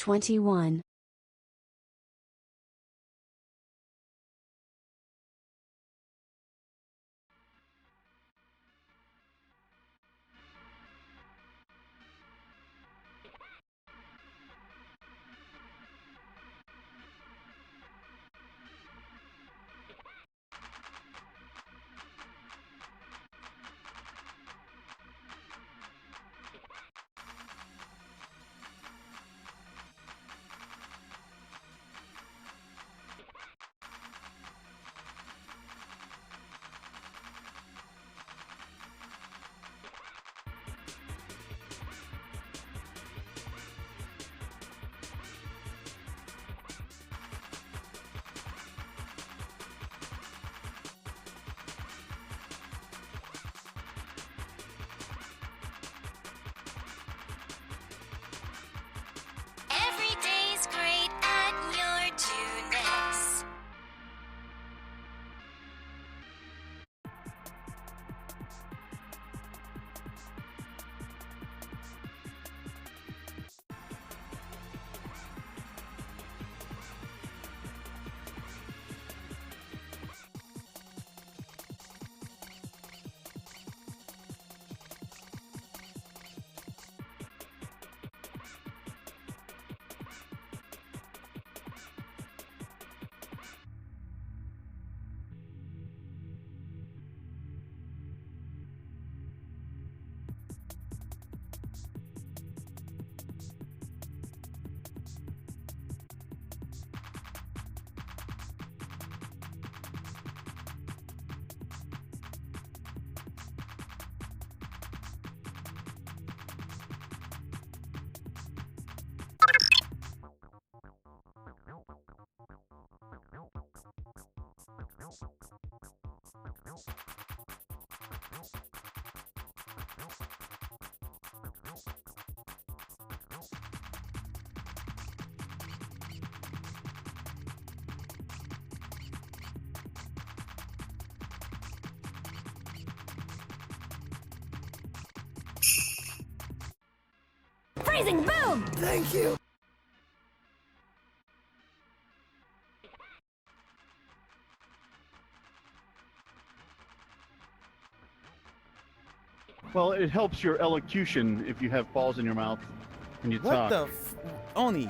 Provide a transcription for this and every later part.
2021. Every day's great and you're tuneless. Freezing boom! Thank you. Well, it helps your elocution if you have balls in your mouth when you What talk. the Oni?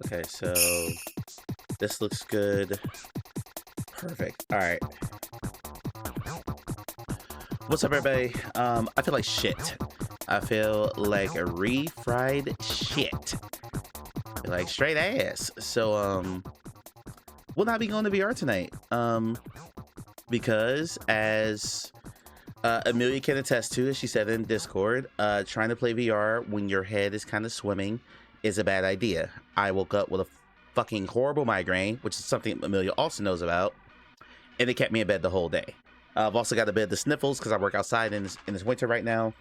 Okay, so this looks good. Perfect. All right. What's up, everybody? I feel like shit. I feel like a refried shit. Like straight ass. So, we'll not be going to VR tonight. Because as Amelia can attest to, as she said in Discord, trying to play VR when your head is kind of swimming is a bad idea. I woke up with a fucking horrible migraine, which is something Amelia also knows about, and it kept me in bed the whole day. I've also got a bit of the sniffles because I work outside in this winter right now,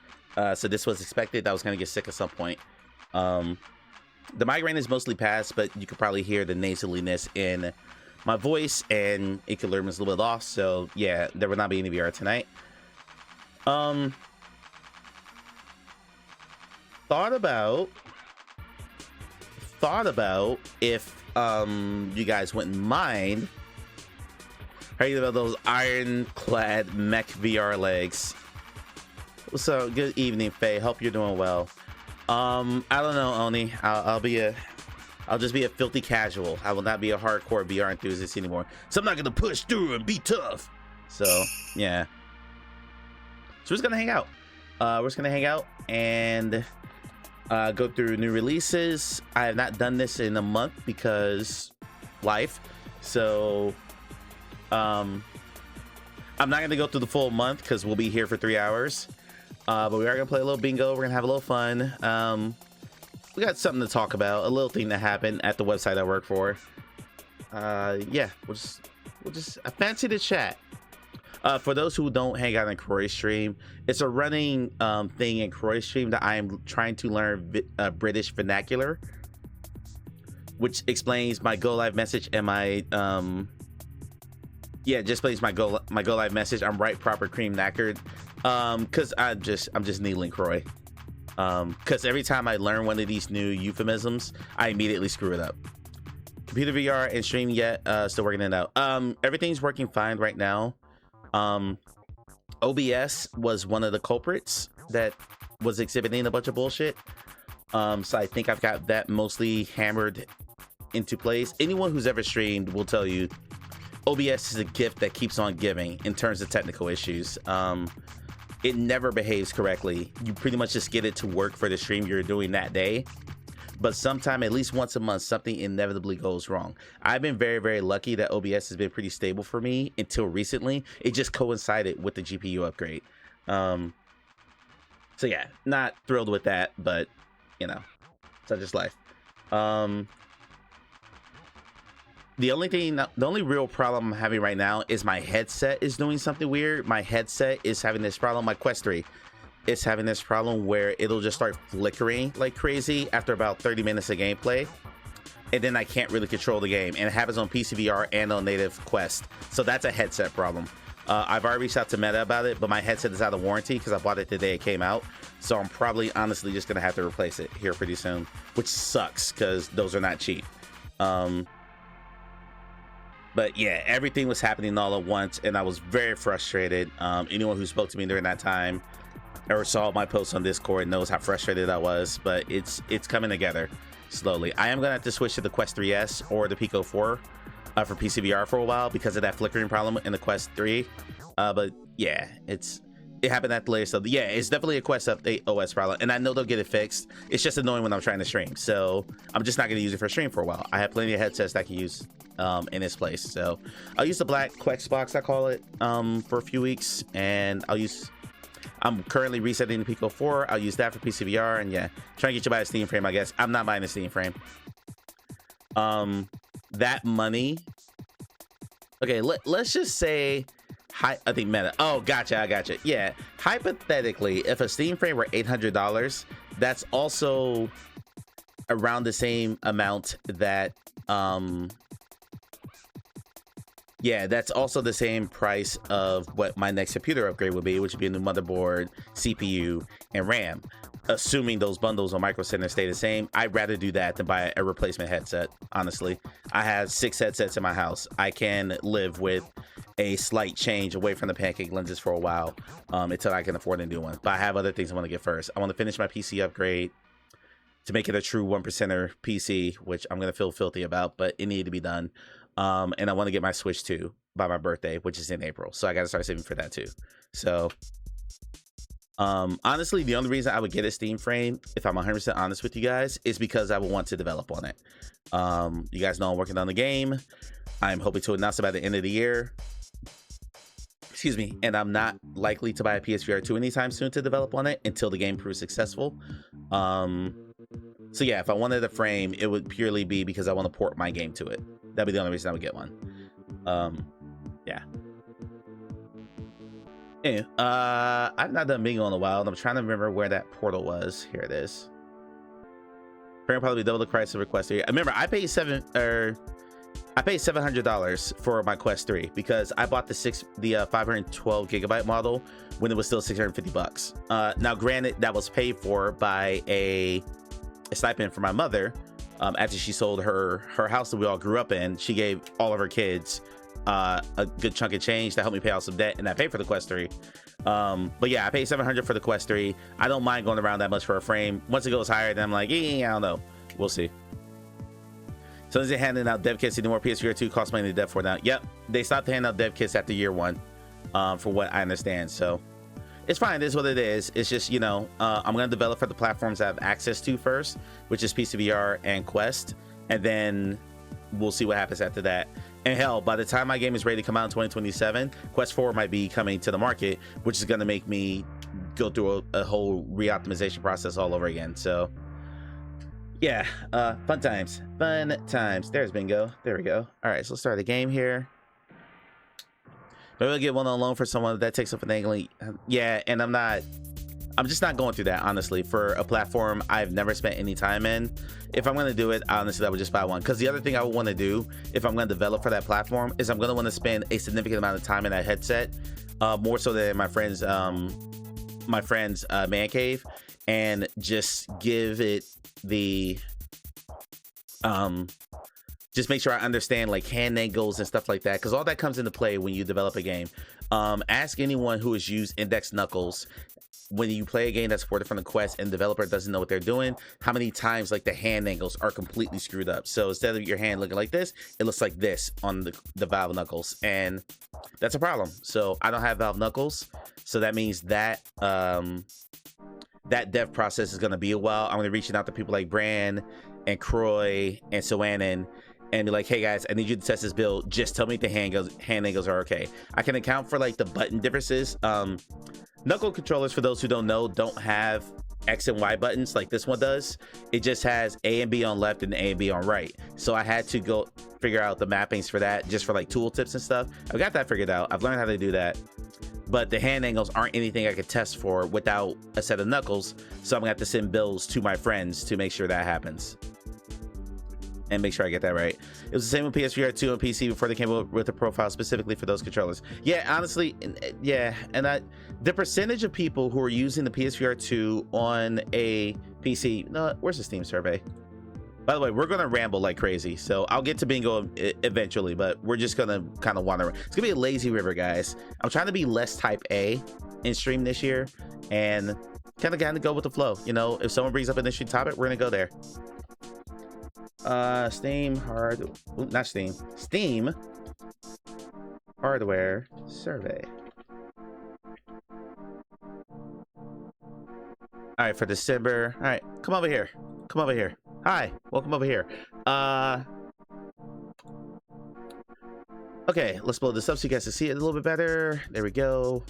so this was expected. I was going to get sick at some point. The migraine is mostly past, but you could probably hear the nasaliness in my voice, and it could learn is a little bit off. So yeah, there will not be any VR tonight. Thought about if you guys wouldn't mind. How you about those ironclad mech VR legs? So good evening, Faye. Hope you're doing well. I don't know, Oni. I'll just be a filthy casual. I will not be a hardcore VR enthusiast anymore. So I'm not gonna push through and be tough. So yeah. So we're just gonna hang out. We're just gonna hang out and go through new releases. I have not done this in a month because life. So I'm not gonna go through the full month because we'll be here for 3 hours. But we are gonna play a little bingo. We're gonna have a little fun. We got something to talk about, a little thing that happened at the website I work for. Yeah, we'll just I fancy the chat. For those who don't hang out in Croy Stream, it's a running thing in Croy Stream that I am trying to learn British vernacular, which explains my go live message and my yeah, just explains my go live message. I'm right proper cream knackered, because I'm just needling Croy. Because every time I learn one of these new euphemisms, I immediately screw it up. Computer VR and stream yet, still working it out. Everything's working fine right now. OBS was one of the culprits that was exhibiting a bunch of bullshit. So I think I've got that mostly hammered into place. Anyone who's ever streamed will tell you OBS is a gift that keeps on giving in terms of technical issues. It never behaves correctly. You pretty much just get it to work for the stream you're doing that day. But sometime, at least once a month, something inevitably goes wrong. I've been very, very lucky that OBS has been pretty stable for me until recently. It just coincided with the GPU upgrade. So yeah, not thrilled with that, but you know, such is life. The only real problem I'm having right now is my headset is doing something weird. My headset is having this problem. My Quest 3 is having this problem where it'll just start flickering like crazy after about 30 minutes of gameplay. And then I can't really control the game. And it happens on PC VR and on native Quest. So that's a headset problem. I've already reached out to Meta about it, but my headset is out of warranty because I bought it the day it came out. So I'm probably honestly just going to have to replace it here pretty soon, which sucks because those are not cheap. But yeah, everything was happening all at once, and I was very frustrated. Anyone who spoke to me during that time or saw my posts on Discord knows how frustrated I was, but it's coming together slowly. I am gonna have to switch to the Quest 3S or the Pico 4 for PC VR for a while because of that flickering problem in the Quest 3. But yeah, it happened at the latest. So yeah, it's definitely a Quest update OS problem, and I know they'll get it fixed. It's just annoying when I'm trying to stream, so I'm just not gonna use it for stream for a while. I have plenty of headsets that I can use in this place, so I'll use the black Quest box, I call it, for a few weeks, and I'm currently resetting the Pico 4. I'll use that for PC VR, and yeah, trying to get you to buy a Steam frame. I guess I'm not buying a Steam frame. That money, okay, let's just say I think Meta, oh gotcha, I gotcha. Yeah, hypothetically, if a Steam frame were $800, that's also around the same amount that yeah, that's also the same price of what my next computer upgrade would be, which would be a new motherboard, CPU, and RAM. Assuming those bundles on Micro Center stay the same, I'd rather do that than buy a replacement headset, honestly. I have 6 headsets in my house. I can live with a slight change away from the pancake lenses for a while until I can afford a new one. But I have other things I want to get first. I want to finish my PC upgrade to make it a true 1%er PC, which I'm going to feel filthy about, but it needed to be done. And I want to get my Switch 2 by my birthday, which is in April. So I got to start saving for that too. So honestly, the only reason I would get a Steam frame, if I'm 100% honest with you guys, is because I would want to develop on it. You guys know I'm working on the game. I'm hoping to announce it by the end of the year. Excuse me. And I'm not likely to buy a PSVR 2 anytime soon to develop on it until the game proves successful. So yeah, if I wanted a frame, it would purely be because I want to port my game to it. That'd be the only reason I would get one. Yeah. Anyway, I've not done bingo in a while, and I'm trying to remember where that portal was. Here it is. Frame probably double the price of request here. Remember, I paid I paid $700 for my Quest 3 because I bought the 512 gigabyte model when it was still $650. Now, granted, that was paid for by a stipend for my mother. After she sold her house that we all grew up in, she gave all of her kids a good chunk of change to help me pay off some debt, and I paid for the Quest 3. But yeah, I paid $700 for the Quest 3. I don't mind going around that much for a frame. Once it goes higher, then I'm like, I don't know. We'll see. So is it handing out dev kits anymore? PSVR 2 costs money to dev for now. Yep, they stopped handing out dev kits after year 1, for what I understand. So it's fine. It is what it is. It's just, you know, I'm going to develop for the platforms I have access to first, which is PCVR and Quest, and then we'll see what happens after that. And hell, by the time my game is ready to come out in 2027, Quest 4 might be coming to the market, which is going to make me go through a whole re-optimization process all over again. So yeah, fun times. There's bingo. There we go. All right, so let's start the game here. Maybe I'll get one on loan for someone that takes up an angling. Yeah, and I'm just not going through that, honestly, for a platform I've never spent any time in. If I'm going to do it, honestly, I would just buy one. Because the other thing I would want to do if I'm going to develop for that platform is I'm going to want to spend a significant amount of time in that headset, more so than my friend's man cave, and just give it the just make sure I understand like hand angles and stuff like that, because all that comes into play when you develop a game. Ask anyone who has used index knuckles when you play a game that's ported from the Quest and the developer doesn't know what they're doing, how many times like the hand angles are completely screwed up. So instead of your hand looking like this, it looks like this on the Valve knuckles, and that's a problem. So I don't have Valve knuckles, so that means that that dev process is going to be a while. I'm going to be reaching out to people like Bran and Croy and Soanen and be like, hey guys, I need you to test this build. Just tell me if the hand angles are okay. I can account for like the button differences. Knuckle controllers, for those who don't know, don't have X and Y buttons like this one does. It just has A and B on left and A and B on right. So I had to go figure out the mappings for that, just for like tool tips and stuff. I've got that figured out. I've learned how to do that. But the hand angles aren't anything I could test for without a set of knuckles. So I'm gonna have to send builds to my friends to make sure that happens. And make sure I get that right. It was the same with PSVR 2 and PC before they came up with a profile specifically for those controllers. Yeah, honestly, yeah. And the percentage of people who are using the PSVR 2 on a PC, no, where's the Steam survey? By the way, we're gonna ramble like crazy, so I'll get to bingo eventually, but we're just gonna kind of wander. It's gonna be a lazy river, guys. I'm trying to be less type A in stream this year and kind of go with the flow. You know, if someone brings up an interesting topic, we're gonna go there. Steam hardware survey. All right, for December. All right, come over here. Hi, welcome over here. Okay, let's blow this up so you guys can see it a little bit better. There we go.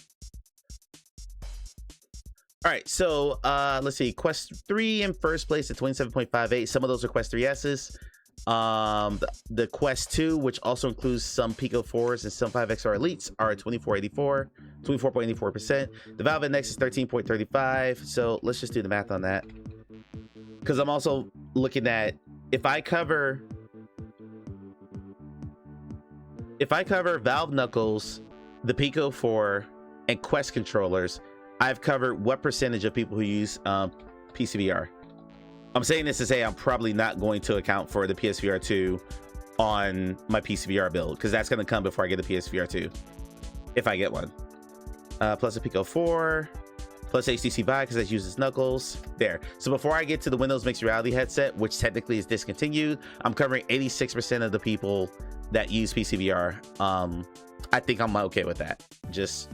All right, so let's see. Quest 3 in first place at 27.58. Some of those are Quest 3S's. The Quest 2, which also includes some Pico 4s and some 5XR Elites, are at 24.84%. The Valve Index is 13.35. So let's just do the math on that. Because I'm also looking at if I cover Valve Knuckles, the Pico 4, and Quest controllers, I've covered what percentage of people who use PCVR. I'm saying this to say I'm probably not going to account for the PSVR 2 on my PCVR build, because that's going to come before I get a PSVR 2, if I get one. Plus a Pico 4, plus HTC Vive, because that uses Knuckles. There. So before I get to the Windows Mixed Reality headset, which technically is discontinued, I'm covering 86% of the people that use PCVR. I think I'm okay with that. Just...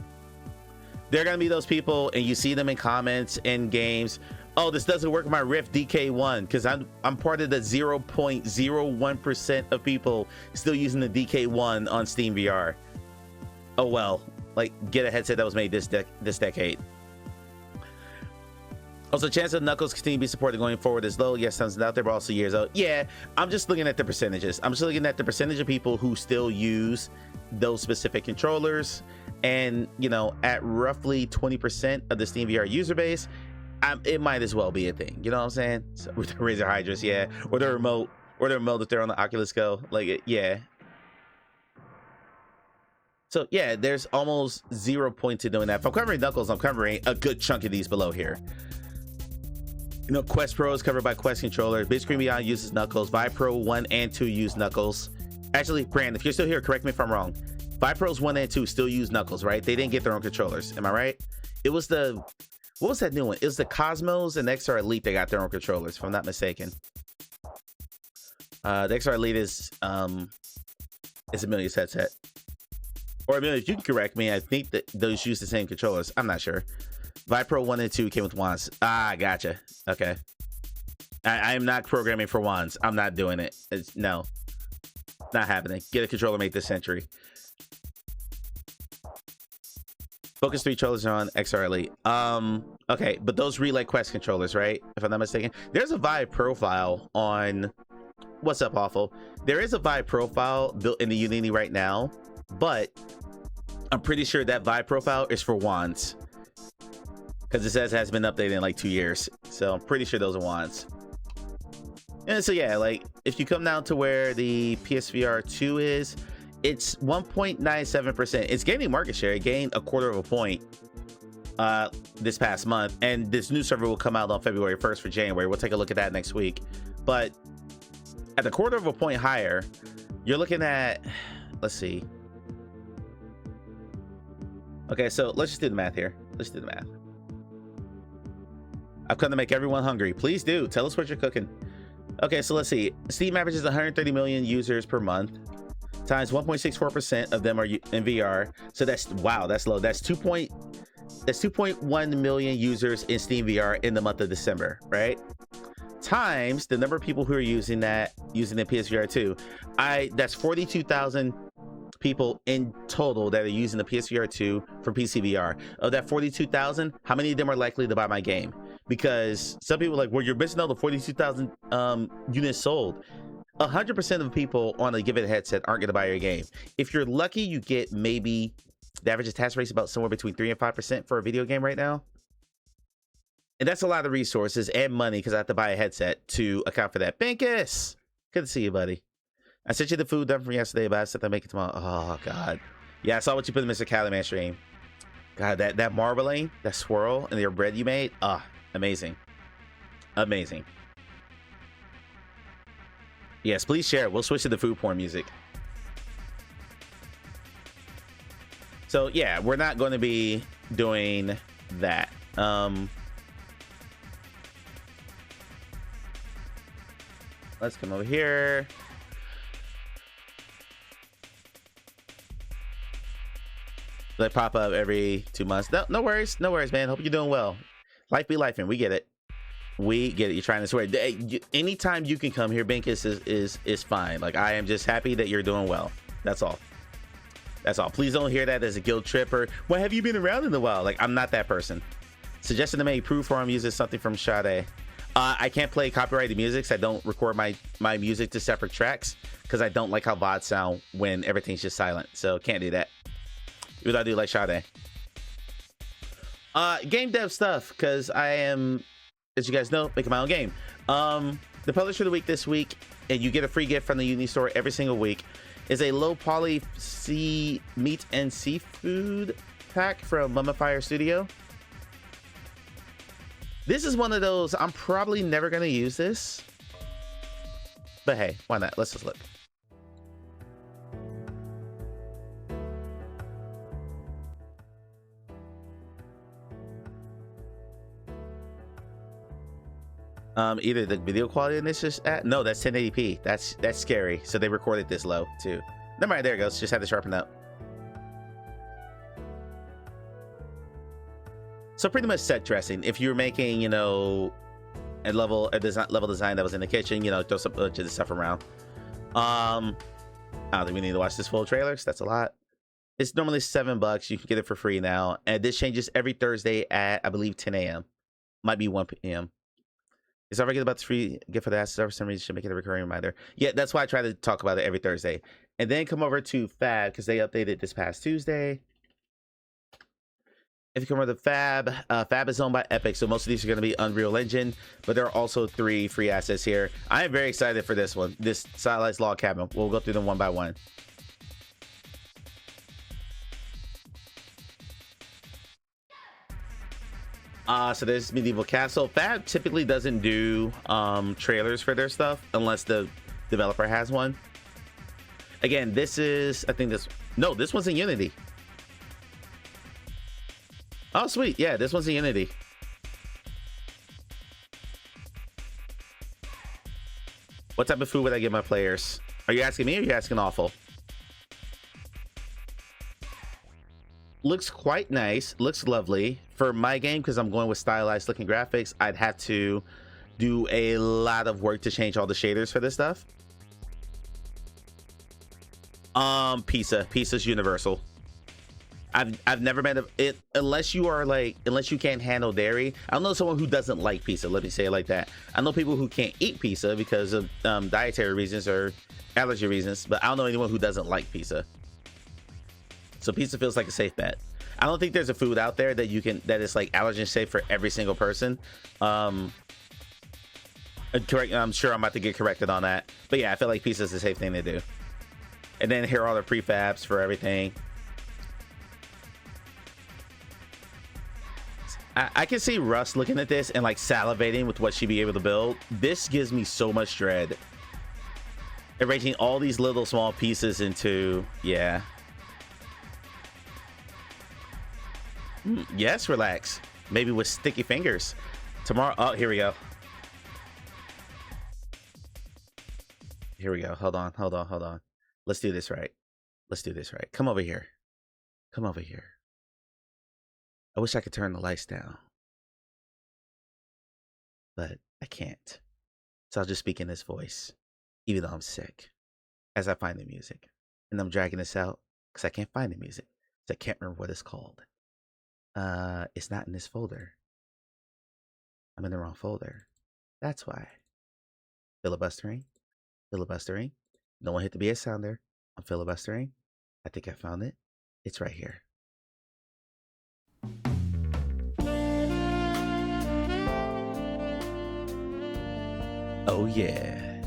there are going to be those people, and you see them in comments in games. Oh, this doesn't work with my Rift DK1, because I'm part of the 0.01% of people still using the DK1 on Steam VR. Oh well, like, get a headset that was made this decade. Also, chance of Knuckles continue to be supported going forward is low. Yes, sounds out there, but also years old. Yeah, I'm just looking at the percentages. I'm just looking at the percentage of people who still use those specific controllers. And, you know, at roughly 20% of the Steam VR user base, it might as well be a thing. You know what I'm saying? So with the Razer Hydras, yeah, or the remote if they're on the Oculus Go, like, yeah. So yeah, there's almost 0 point to doing that. If I'm covering Knuckles, I'm covering a good chunk of these below here. You know, Quest Pro is covered by Quest controller. Big Screen Beyond uses Knuckles. Vive Pro 1 and 2 use Knuckles. Actually, Brand, if you're still here, correct me if I'm wrong. Vive Pros 1 and 2 still use Knuckles, right? They didn't get their own controllers. Am I right? It was the... What was that new one? It was the Cosmos and XR Elite that got their own controllers, if I'm not mistaken. The XR Elite is Amelia's headset. Or Amelia, if you can correct me, I think that those use the same controllers. I'm not sure. Vive Pro 1 and 2 came with wands. Ah, gotcha. Okay. I am not programming for wands. I'm not doing it. No. Not happening. Get a controller made this century. Focus 3 controllers are on XR Elite. Okay, but those Relay Quest controllers, right? If I'm not mistaken. There's a Vive profile on... What's up, Awful? There is a Vive profile built into Unity right now, but I'm pretty sure that Vive profile is for wands. Because it says it has been updated in like 2 years. So I'm pretty sure those are wands. And so yeah, like if you come down to where the PSVR 2 is, it's 1.97%. It's gaining market share. It gained 1/4 point this past month. And this new server will come out on February 1st for January. We'll take a look at that next week. But at the 1/4 point higher, you're looking at, let's see. Okay, so let's just do the math here. Let's do the math. I've come to make everyone hungry. Please do. Tell us what you're cooking. Okay, so let's see. Steam averages 130 million users per month. Times 1.64% of them are in VR. So that's, wow, that's low. That's 2.1 million users in Steam VR in the month of December, right? Times the number of people who are using the PSVR 2. That's 42,000 people in total that are using the PSVR 2 for PC VR. Of that 42,000, how many of them are likely to buy my game? Because some people are like, well, you're missing out the 42,000 units sold. 100% of the people on a given headset aren't going to buy your game. If you're lucky, you get maybe the average attach rate is about somewhere between 3 and 5% for a video game right now. And that's a lot of resources and money because I have to buy a headset to account for that. Binkus, good to see you, buddy. I sent you the food done from yesterday, but I said I'll make it tomorrow. Oh, God. Yeah, I saw what you put in Mr. Caliman stream. God, that marbling, that swirl, and your bread you made. Ah, amazing. Amazing. Yes, please share. We'll switch to the food porn music. So, yeah, we're not going to be doing that. Let's come over here. They pop up every 2 months. No worries, man. Hope you're doing well. Life be life, and we get it. We get it. You're trying to swear. Anytime you can come here, Binkus, is fine. Like, I am just happy that you're doing well. That's all. That's all. Please don't hear that as a guilt trip or, well, have you been around in a while? Like, I'm not that person. Suggestion to make proof form uses something from Sade. I can't play copyrighted music, so I don't record my music to separate tracks because I don't like how VODs sound when everything's just silent. So can't do that. Even though I do like Sade. Game dev stuff, because I am, as you guys know, making my own game. The publisher of the week this week, and you get a free gift from the Uni store every single week, is a low poly meat and seafood pack from Mummifier Studio. This is one of those, I'm probably never going to use this. But hey, why not? Let's just look. Either the video quality in this is at, no, that's 1080p. That's scary. So they recorded this low too. Never mind, there it goes. Just had to sharpen up. So pretty much set dressing. If you're making, you know, a level design that was in the kitchen, you know, throw some bunch of this stuff around. I don't think we need to watch this full trailer, so that's a lot. It's normally $7. You can get it for free now. And this changes every Thursday at, I believe, 10 a.m. Might be 1 p.m. Is I forget about the free gift for the ass for some reason should make it a recurring reminder. Yeah, that's why I try to talk about it every Thursday. And then come over to Fab because they updated this past Tuesday. If you come over to Fab, Fab is owned by Epic, so most of these are going to be Unreal Engine, but there are also 3 free assets here. I am very excited for this one, this stylized log cabin. We'll go through them one by one. So there's Medieval Castle. Fab typically doesn't do trailers for their stuff unless the developer has one. Again, this is, I think this, no, this one's in Unity. Oh, sweet. Yeah, this one's in Unity. What type of food would I give my players? Are you asking me or are you asking Awful? Looks quite nice. Looks lovely. For my game, because I'm going with stylized looking graphics, I'd have to do a lot of work to change all the shaders for this stuff. Pizza. Pizza's universal. I've never met it unless you are like, unless you can't handle dairy. I don't know someone who doesn't like pizza, let me say it like that. I know people who can't eat pizza because of dietary reasons or allergy reasons, but I don't know anyone who doesn't like pizza. So pizza feels like a safe bet. I don't think there's a food out there that you can, that is like allergen safe for every single person. Correct, I'm sure I'm about to get corrected on that, but yeah, I feel like pizza is a safe thing to do. And then here are all the prefabs for everything. I can see Russ looking at this and like salivating with what she'd be able to build. This gives me so much dread. Arranging all these little small pieces into, yeah. Yes, relax. Maybe with sticky fingers. Tomorrow, oh, here we go. Here we go. Hold on, hold on, hold on. Let's do this right. Let's do this right. Come over here. Come over here. I wish I could turn the lights down, but I can't. So I'll just speak in this voice, even though I'm sick, as I find the music. And I'm dragging this out because I can't find the music. So I can't remember what it's called. It's not in this folder. I'm in the wrong folder. That's why. Filibustering. Filibustering. No one hit the BS sounder. I'm filibustering. I think I found it. It's right here. Oh yeah.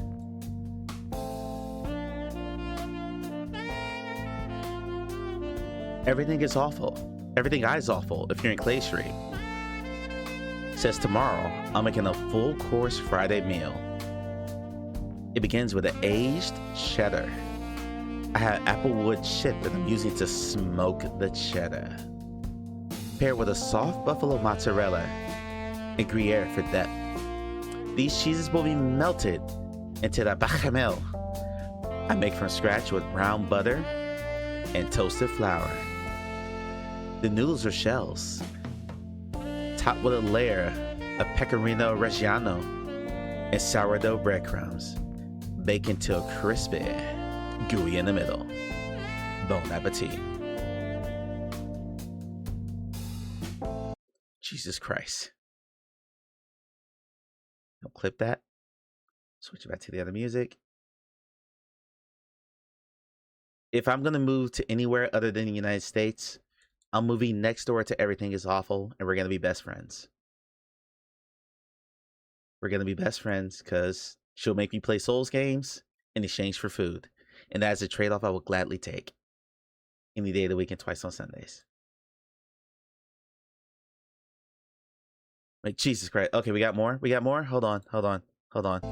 Everything is awful. Everything is awful if you're in Clay Street. Says tomorrow, I'm making a full course Friday meal. It begins with an aged cheddar. I have applewood chip that I'm using to smoke the cheddar. Paired with a soft buffalo mozzarella and Gruyere for depth. These cheeses will be melted into the bechamel I make from scratch with brown butter and toasted flour. The noodles are shells, topped with a layer of pecorino reggiano and sourdough breadcrumbs, baked until crispy, gooey in the middle. Bon appetit. Jesus Christ. I'll clip that. Switch it back to the other music. If I'm going to move to anywhere other than the United States, I'm moving next door to Everything is Awful, and we're going to be best friends. We're going to be best friends because she'll make me play Souls games in exchange for food. And that is a trade-off I will gladly take. Any day of the week and twice on Sundays. Like, Jesus Christ. Okay, we got more? We got more? Hold on, hold on, hold on.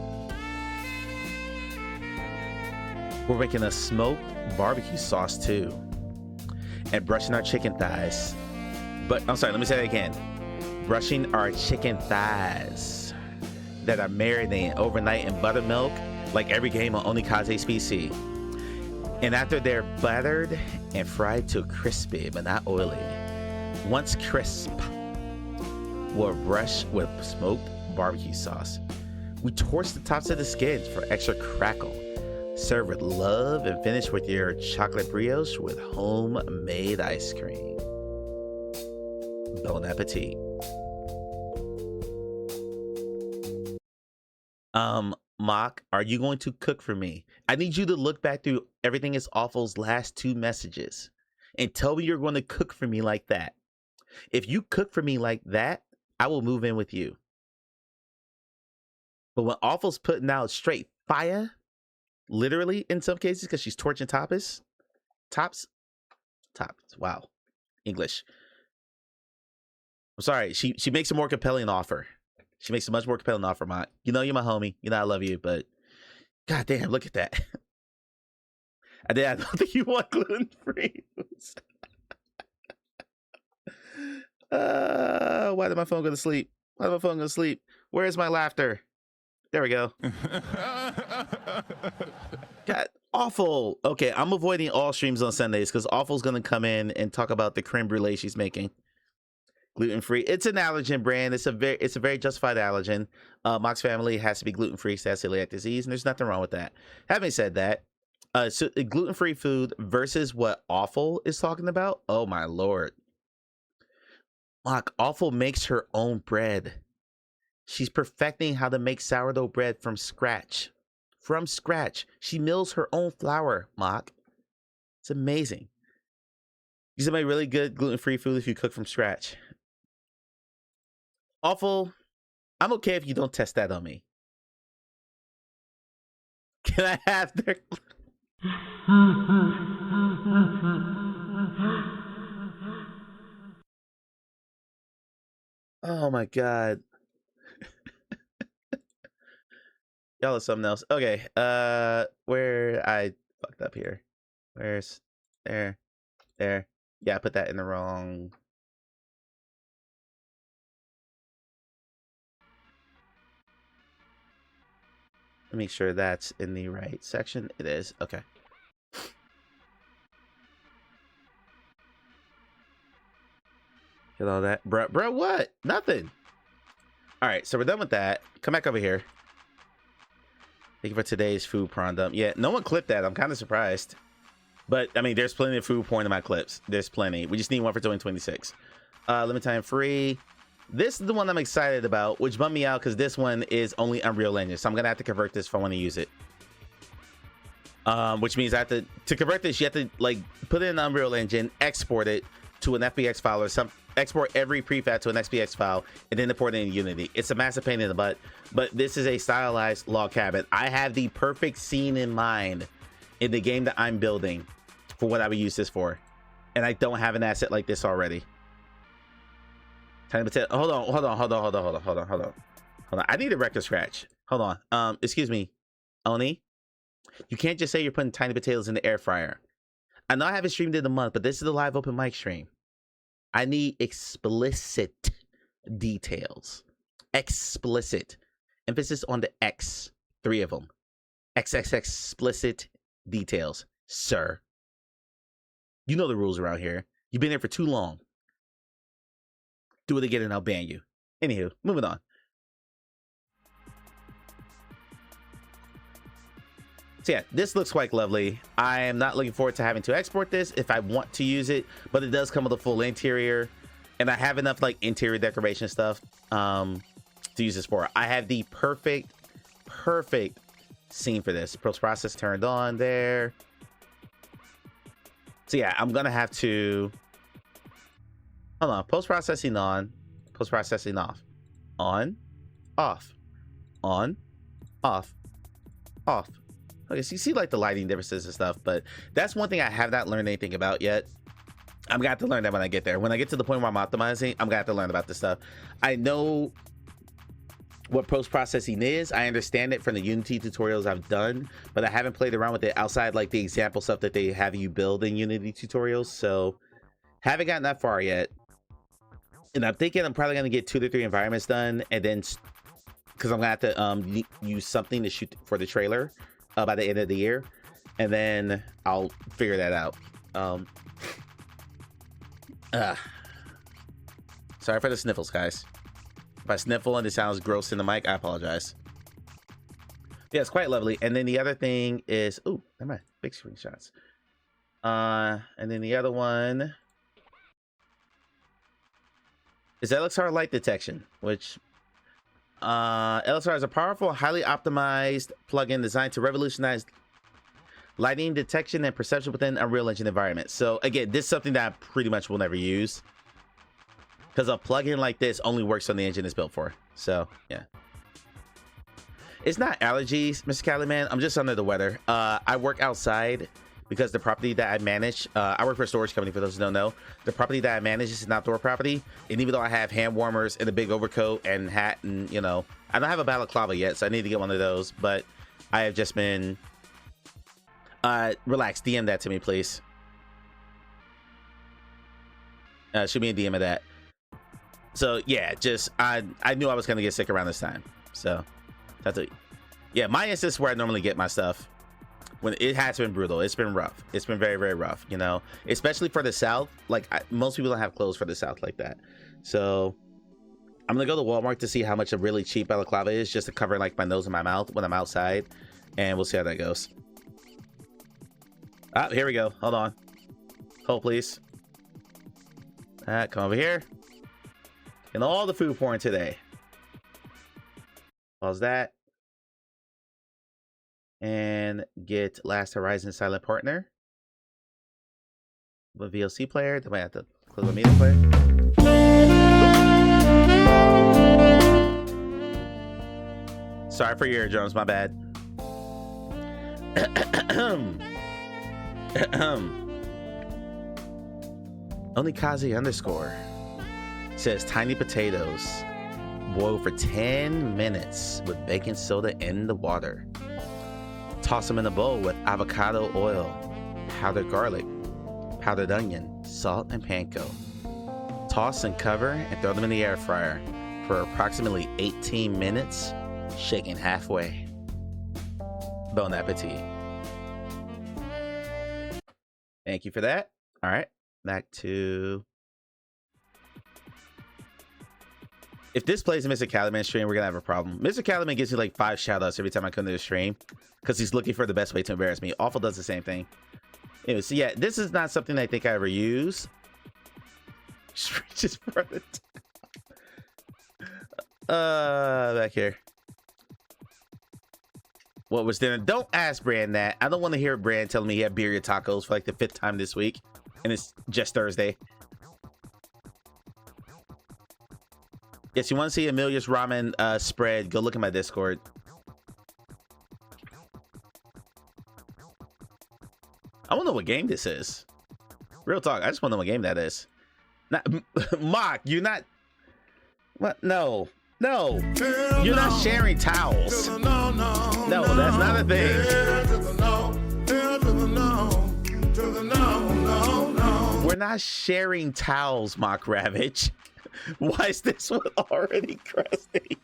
We're making a smoked barbecue sauce too. And brushing our chicken thighs. But, I'm sorry, let me say that again. Brushing our chicken thighs that are marinating overnight in buttermilk like every game on Onikaze's PC. And after they're buttered and fried to crispy but not oily, once crisp, we'll brush with smoked barbecue sauce. We torch the tops of the skins for extra crackle. Serve with love and finish with your chocolate brioche with homemade ice cream. Bon appetit. Mock, are you going to cook for me? I need you to look back through Everything is Awful's last 2 messages and tell me you're going to cook for me like that. If you cook for me like that, I will move in with you. But when Awful's putting out straight fire, literally in some cases, because she's torching tops, wow, English. sorry. She makes a more compelling offer. She makes a much more compelling offer, Mott. You know you're my homie. You know I love you, but god damn, look at that. I don't think you want gluten-free foods. Why did my phone go to sleep? Why did my phone go to sleep? Where's my laughter? There we go. God, Awful. Okay, I'm avoiding all streams on Sundays because Awful's gonna come in and talk about the creme brulee she's making. Gluten-free. It's an allergen brand. It's a very justified allergen. Mox family has to be gluten-free because that's celiac disease, and there's nothing wrong with that. Having said that, so gluten-free food versus what Awful is talking about. Oh my lord. Awful makes her own bread. She's perfecting how to make sourdough bread from scratch. From scratch. She mills her own flour, Mock. It's amazing. You can make really good gluten-free food if you cook from scratch. Awful. I'm okay if you don't test that on me. Can I have their... Oh my god. Y'all are something else. Okay, where I fucked up here. Where's there? Yeah, I put that in the wrong. Let me make sure that's in the right section. It is. Okay. Get all that. Bro, what? Nothing. All right, so we're done with that. Come back over here. Thank you for today's food prawn dump. Yeah, no one clipped that. I'm kind of surprised. But, I mean, there's plenty of food porn in my clips. There's plenty. We just need one for 2026. Limit time free. This is the one I'm excited about, which bummed me out because this one is only Unreal Engine. So I'm going to have to convert this if I want to use it. Which means I have to convert this, you have to, like, put it in Unreal Engine, export it to an FBX file or some... Export every prefab to an XPX file and then import it in Unity. It's a massive pain in the butt, but this is a stylized log cabin. I have the perfect scene in mind in the game that I'm building for what I would use this for, and I don't have an asset like this already. Hold on. I need a record scratch. Hold on. Excuse me, Oni. You can't just say you're putting tiny potatoes in the air fryer. I know I haven't streamed in a month, but this is the live open mic stream. I need explicit details. Explicit. Emphasis on the X. 3 of them. XXX explicit details, sir. You know the rules around here. You've been here for too long. Do it again and I'll ban you. Anywho, moving on. So yeah, this looks quite lovely. I am not looking forward to having to export this if I want to use it, but it does come with a full interior, and I have enough like interior decoration stuff to use this for. I have the perfect scene for this. Post-process turned on there. So yeah, I'm gonna have to hold on. Post-processing on, post-processing off, on, off, on, off, off. Okay, so you see like the lighting differences and stuff, but that's one thing I have not learned anything about yet. I'm gonna have to learn that when I get there. When I get to the point where I'm optimizing, I'm gonna have to learn about this stuff. I know what post-processing is. I understand it from the Unity tutorials I've done, but I haven't played around with it outside like the example stuff that they have you build in Unity tutorials. So haven't gotten that far yet. And I'm thinking I'm probably gonna get 2 to 3 environments done, and then because I'm gonna have to use something to shoot for the trailer by the end of the year, and then I'll figure that out. Sorry for the sniffles, guys. If I sniffle and it sounds gross in the mic, I apologize. Yeah, it's quite lovely. And then the other thing is, ooh, never mind, big screenshots. And then the other one is LXR light detection, which LXR is a powerful, highly optimized plugin designed to revolutionize lighting detection and perception within Unreal Engine environment. So again, this is something that I pretty much will never use because a plugin like this only works on the engine it's built for. So yeah, it's not allergies, Mr. Cali Man. I'm just under the weather. I work outside because the property that I manage, I work for a storage company, for those who don't know. The property that I manage is an outdoor property, and even though I have hand warmers and a big overcoat and hat, and you know, I don't have a balaclava yet, so I need to get one of those. But I have just been relax. DM that to me, please. Shoot me a DM of that. So yeah, just I knew I was gonna get sick around this time, so that's it. Yeah, my instance where I normally get my stuff. When it has been brutal, it's been rough. It's been very, very rough, you know, especially for the South. Like most people don't have clothes for the South like that. So I'm gonna go to Walmart to see how much a really cheap balaclava is, just to cover like my nose and my mouth when I'm outside, and we'll see how that goes. Ah, here we go. Hold on. Hold, please. Come over here. And all the food porn today. Pause that. And get Last Horizon Silent Partner. With VLC player. Then I have to close the media player. Sorry for your eardrums, my bad. Only Kazi underscore says tiny potatoes boil for 10 minutes with baking soda in the water. Toss them in a bowl with avocado oil, powdered garlic, powdered onion, salt, and panko. Toss and cover and throw them in the air fryer for approximately 18 minutes, shaking halfway. Bon appetit. Thank you for that. All right, back to... If this plays a Mr. Calaman stream, we're gonna have a problem. Mr. Calaman gives me like 5 shoutouts every time I come to the stream because he's looking for the best way to embarrass me. Awful does the same thing. Anyway, so yeah, this is not something I think I ever use. Just for it. Back here. What was dinner? Don't ask Brand that. I don't want to hear Brand telling me he had birria tacos for like the 5th time this week, and it's just Thursday. Yes, you want to see Amelia's ramen spread? Go look at my Discord. I want to know what game this is. Real talk. I just want to know what game that is. Not, Mock, you're not. What? No. No. You're not sharing towels. No, that's not a thing. We're not sharing towels, Mock Ravage. Why is this one already crusty?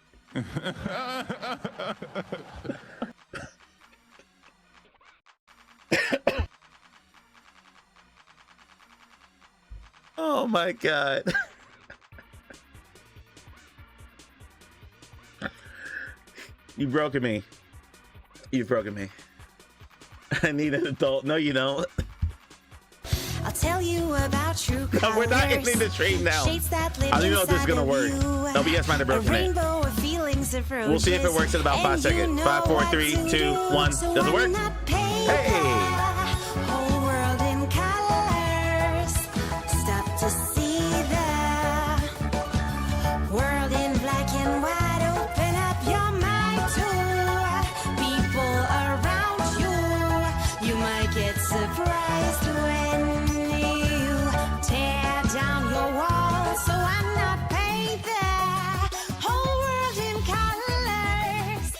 Oh my god. You've broken me. You've broken me. I need an adult. No, you don't. I'll tell you about true colors. No, we're not ending the stream now. I don't even know if this is gonna work. LBS might have broken it. We'll see if it works in about 5 seconds. 5, 4, 3, 2, 1. Does it work? Hey! Whole world in colors. Stop to see the world in black and white. Open up your mind to people around you. You might get surprised when tear down your walls, so I'm not paid there. Whole world in colors.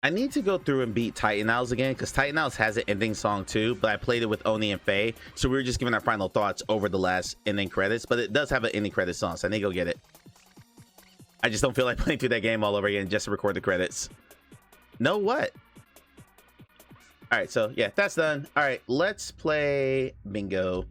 I need to go through and beat Titan Owls again, because Titan Owls has an ending song too, but I played it with Oni and Faye, so we were just giving our final thoughts over the last ending credits, but it does have an ending credit song, so I need to go get it. I just don't feel like playing through that game all over again just to record the credits. No, what? All right, so yeah, that's done. All right, let's play bingo.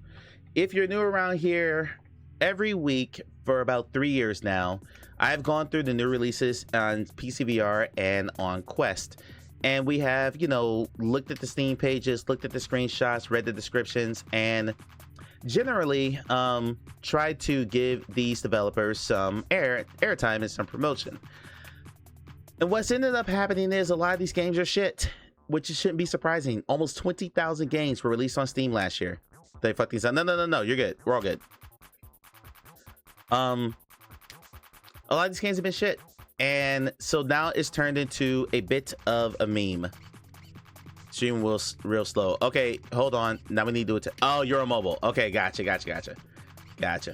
If you're new around here, every week for about 3 years now, I've gone through the new releases on PCVR and on Quest. And we have, you know, looked at the Steam pages, looked at the screenshots, read the descriptions, and generally tried to give these developers some airtime and some promotion. And what's ended up happening is a lot of these games are shit, which shouldn't be surprising. Almost 20,000 games were released on Steam last year. They fuck these up. No, you're good. We're all good. A lot of these games have been shit, and so now it's turned into a bit of a meme. Stream will real slow. Okay, hold on. Now we need to do it. Oh, you're on mobile. Okay, gotcha.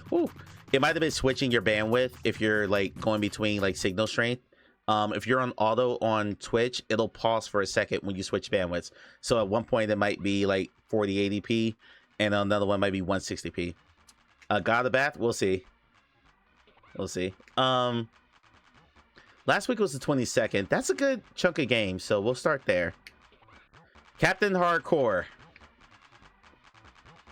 Whew. It might have been switching your bandwidth if you're like going between like signal strength. If you're on auto on Twitch, it'll pause for a second when you switch bandwidths. So at one point it might be like 4080p, and another one might be 160p. God of the Bath, we'll see. Last week was the 22nd. That's a good chunk of games, so we'll start there. Captain Hardcore.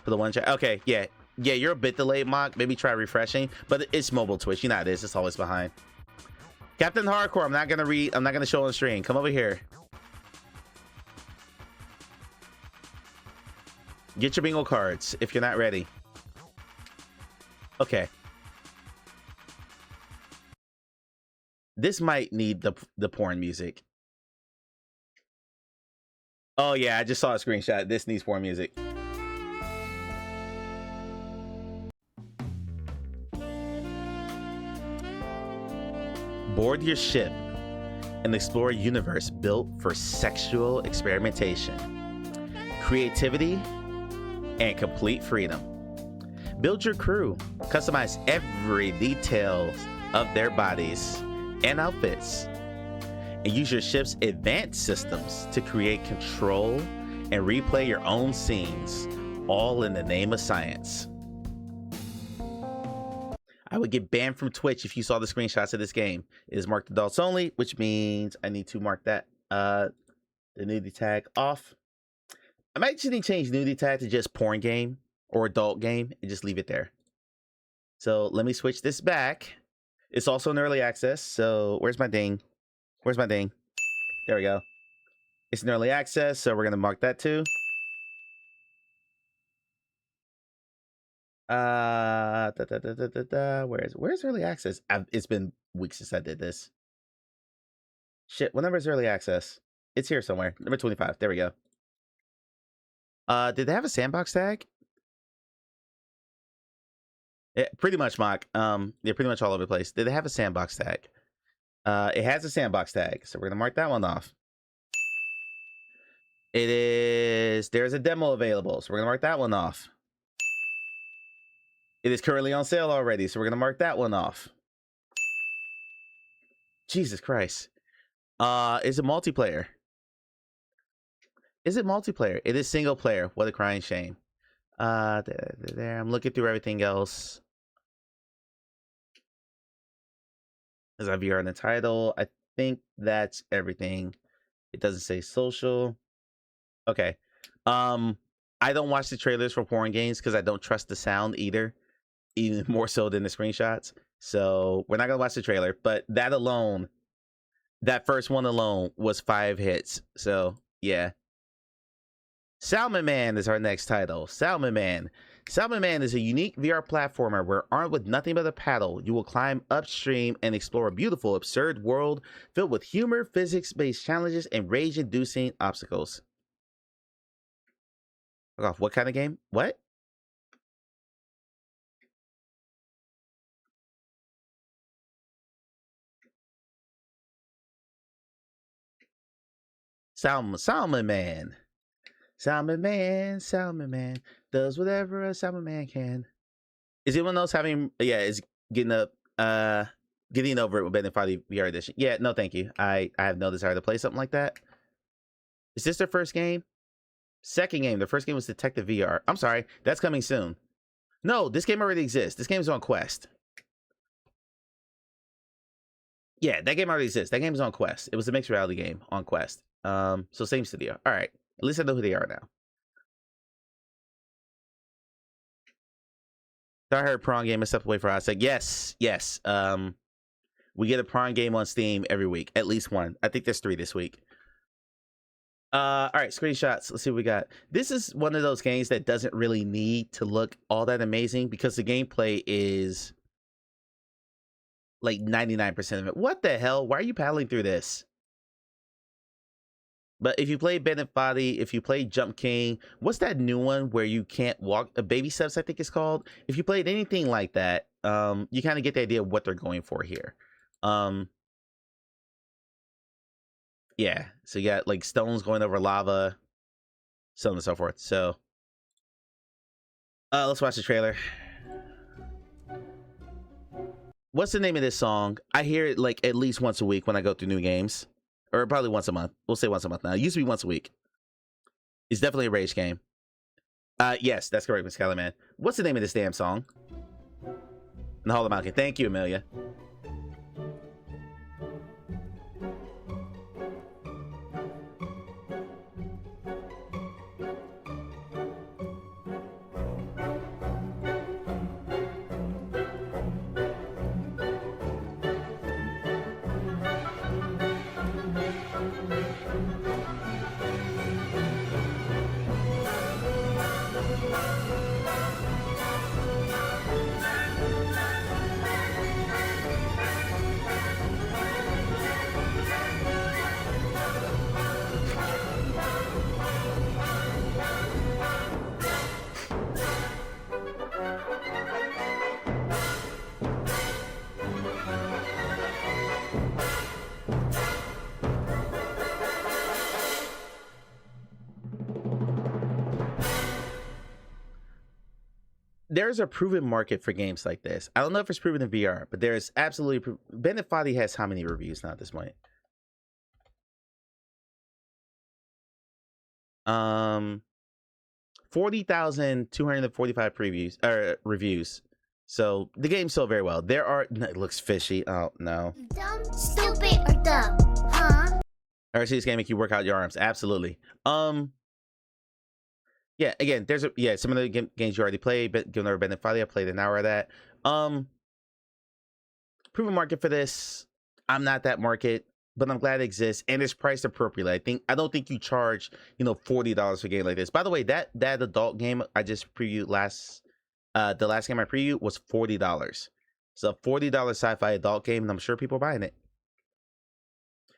For the one chat. Okay, yeah, you're a bit delayed, Mock. Maybe try refreshing, but it's mobile Twitch. You know how it is. It's always behind. Captain Hardcore. I'm not gonna show on stream. Come over here. Get your bingo cards if you're not ready. Okay. This might need the porn music. Oh yeah, I just saw a screenshot. This needs porn music. Board your ship and explore a universe built for sexual experimentation, creativity, and complete freedom. Build your crew, customize every detail of their bodies and outfits, and use your ship's advanced systems to create, control, and replay your own scenes, all in the name of science. I would get banned from Twitch if you saw the screenshots of this game. It is marked adults only, which means I need to mark that the nudity tag off. I might just need to change nudity tag to just porn game or adult game and just leave it there. So let me switch this back. It's also in early access. So where's my ding? There we go. It's in early access, so we're gonna mark that too. Where's early access? It's been weeks since I did this. Shit, what number is early access? It's here somewhere. Number 25. There we go. Did they have a sandbox tag? Yeah, pretty much, Mock. They're pretty much all over the place. Did they have a sandbox tag? It has a sandbox tag, so we're gonna mark that one off. There's a demo available, so we're gonna mark that one off. It is currently on sale already, so we're gonna mark that one off. Jesus Christ. Is it multiplayer? Is it multiplayer? It is single player. What a crying shame. There. I'm looking through everything else. There's a VR in the title. I think that's everything. It doesn't say social. Okay. I don't watch the trailers for porn games because I don't trust the sound either, even more so than the screenshots. So we're not gonna watch the trailer, but that alone, that first one alone was 5 hits. So yeah. Salmon Man is our next title. Salmon Man. Salmon Man is a unique VR platformer where, armed with nothing but a paddle, you will climb upstream and explore a beautiful, absurd world filled with humor, physics-based challenges, and rage-inducing obstacles. What kind of game? What? Salmon Man. Salmon Man does whatever a salmon man can. Is anyone else having? Yeah, is getting over it with Benefati VR edition. Yeah, no, thank you. I have no desire to play something like that. Is this their first game? Second game. Their first game was Detective VR. I'm sorry, that's coming soon. No, this game already exists. This game's on Quest. Yeah, that game already exists. That game's on Quest. It was a mixed reality game on Quest. So same studio. All right. At least I know who they are now. I heard prawn game is stepped away for us. Like, yes. We get a prawn game on Steam every week. At least one. I think there's 3 this week. All right, screenshots. Let's see what we got. This is one of those games that doesn't really need to look all that amazing because the gameplay is like 99% of it. What the hell? Why are you paddling through this? But if you play Bennett Body, if you play Jump King, what's that new one where you can't walk? Baby Steps, I think it's called. If you played anything like that, you kind of get the idea of what they're going for here. Yeah, so you got like stones going over lava. so on and so forth. So let's watch the trailer. What's the name of this song? I hear it like at least once a week when I go through new games, or probably once a month. We'll say once a month now. It used to be once a week. It's definitely a rage game. Yes, that's correct, Miss Kelly, man. What's the name of this damn song? In the Hall of Malkin. Thank you, Amelia. There's a proven market for games like this. I don't know if it's proven in VR, but there's absolutely Bennett Foddy has how many reviews now at this point? 40,245 previews or reviews. So the game sold very well. There are it looks fishy. Oh no. Dumb, stupid, or dumb, huh? RC's game make you work out your arms. Absolutely. Yeah, again, there's some of the games you already played, but given never been in Friday, I played an hour of that. Proven market for this. I'm not that market, but I'm glad it exists and it's priced appropriately. I don't think you charge, $40 for a game like this. By the way, that adult game I just previewed the last game I previewed was $40. So $40 sci-fi adult game, and I'm sure people are buying it.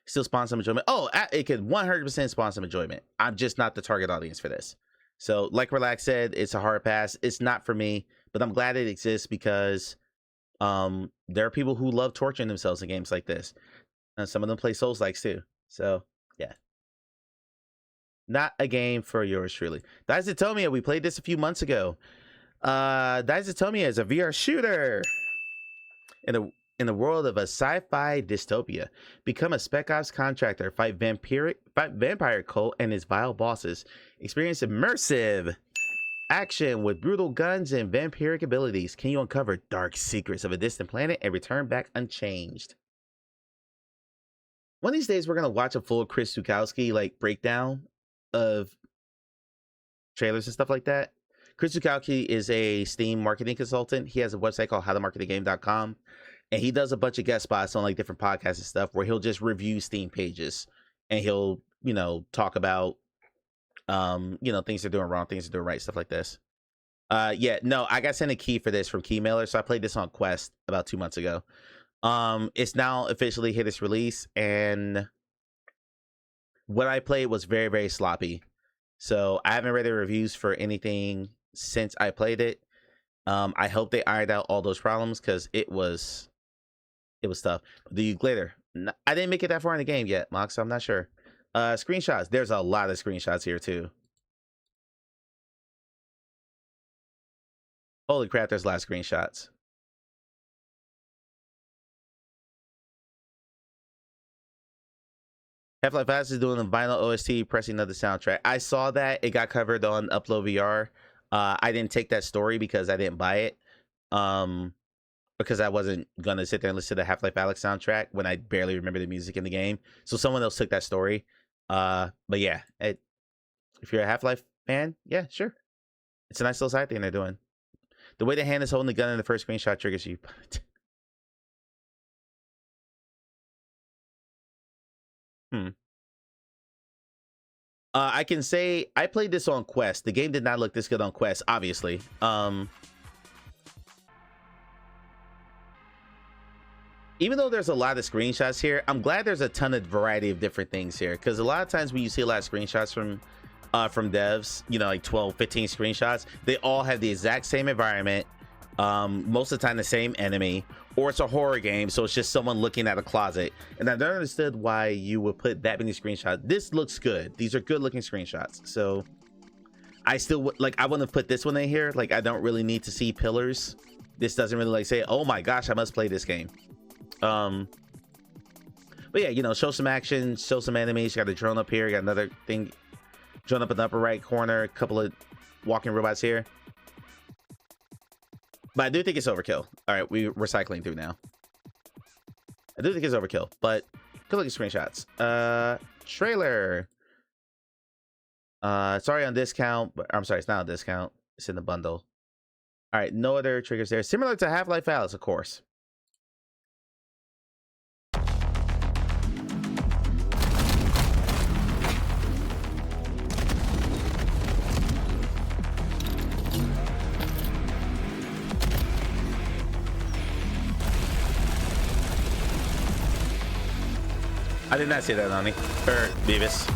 Still spawn some enjoyment. Oh, it can 100% spawn some enjoyment. I'm just not the target audience for this. So like Relax said, it's a hard pass. It's not for me, but I'm glad it exists because there are people who love torturing themselves in games like this. And some of them play Souls-likes too. So yeah. Not a game for yours truly. Dizotomia, we played this a few months ago. Dizotomia is a VR shooter. In the world of a sci-fi dystopia, become a Spec Ops contractor, fight vampire cult and his vile bosses. Experience immersive action with brutal guns and vampiric abilities. Can you uncover dark secrets of a distant planet and return back unchanged? One of these days, we're gonna watch a full Chris Zukowski breakdown of trailers and stuff like that. Chris Zukowski is a Steam marketing consultant. He has a website called howtomarketagame.com. And he does a bunch of guest spots on different podcasts and stuff where he'll just review Steam pages and he'll, talk about, things they're doing wrong, things they're doing right, stuff like this. I got sent a key for this from Keymailer. So I played this on Quest about 2 months ago. It's now officially hit its release, and what I played was very, very sloppy. So I haven't read the reviews for anything since I played it. I hope they ironed out all those problems because it was tough. The glitter. I didn't make it that far in the game yet, Mox, so I'm not sure. Screenshots. There's a lot of screenshots here too. Holy crap, there's a lot of screenshots. Half-Life Fast is doing a vinyl OST, pressing another soundtrack. I saw that. It got covered on Upload VR. I didn't take that story because I didn't buy it. Because I wasn't gonna sit there and listen to the Half-Life Alyx soundtrack when I barely remember the music in the game. So someone else took that story. But yeah, if you're a Half-Life fan, yeah, sure. It's a nice little side thing they're doing. The way the hand is holding the gun in the first screenshot triggers you. I can say I played this on Quest. The game did not look this good on Quest, obviously. Even though there's a lot of screenshots here, I'm glad there's a ton of variety of different things here, because a lot of times when you see a lot of screenshots from devs, 12, 15 screenshots, they all have the exact same environment, most of the time the same enemy, or it's a horror game, so it's just someone looking at a closet. And I don't understood why you would put that many screenshots. This looks good. These are good looking screenshots. So I still would like, I wouldn't have put this one in here. Like, I don't really need to see pillars. This doesn't really like say, oh my gosh, I must play this game. But yeah, you know, show some action, show some enemies. You got a drone up here, you got another thing, drone up in the upper right corner, a couple of walking robots here. But I do think it's overkill. All right, we're cycling through now. I do think it's overkill, but good look at screenshots. Trailer. Sorry on discount, but I'm sorry, it's not on discount. It's in the bundle. All right, no other triggers there. Similar to Half-Life Alyx, of course. I did not see that, Nani. Or Beavis.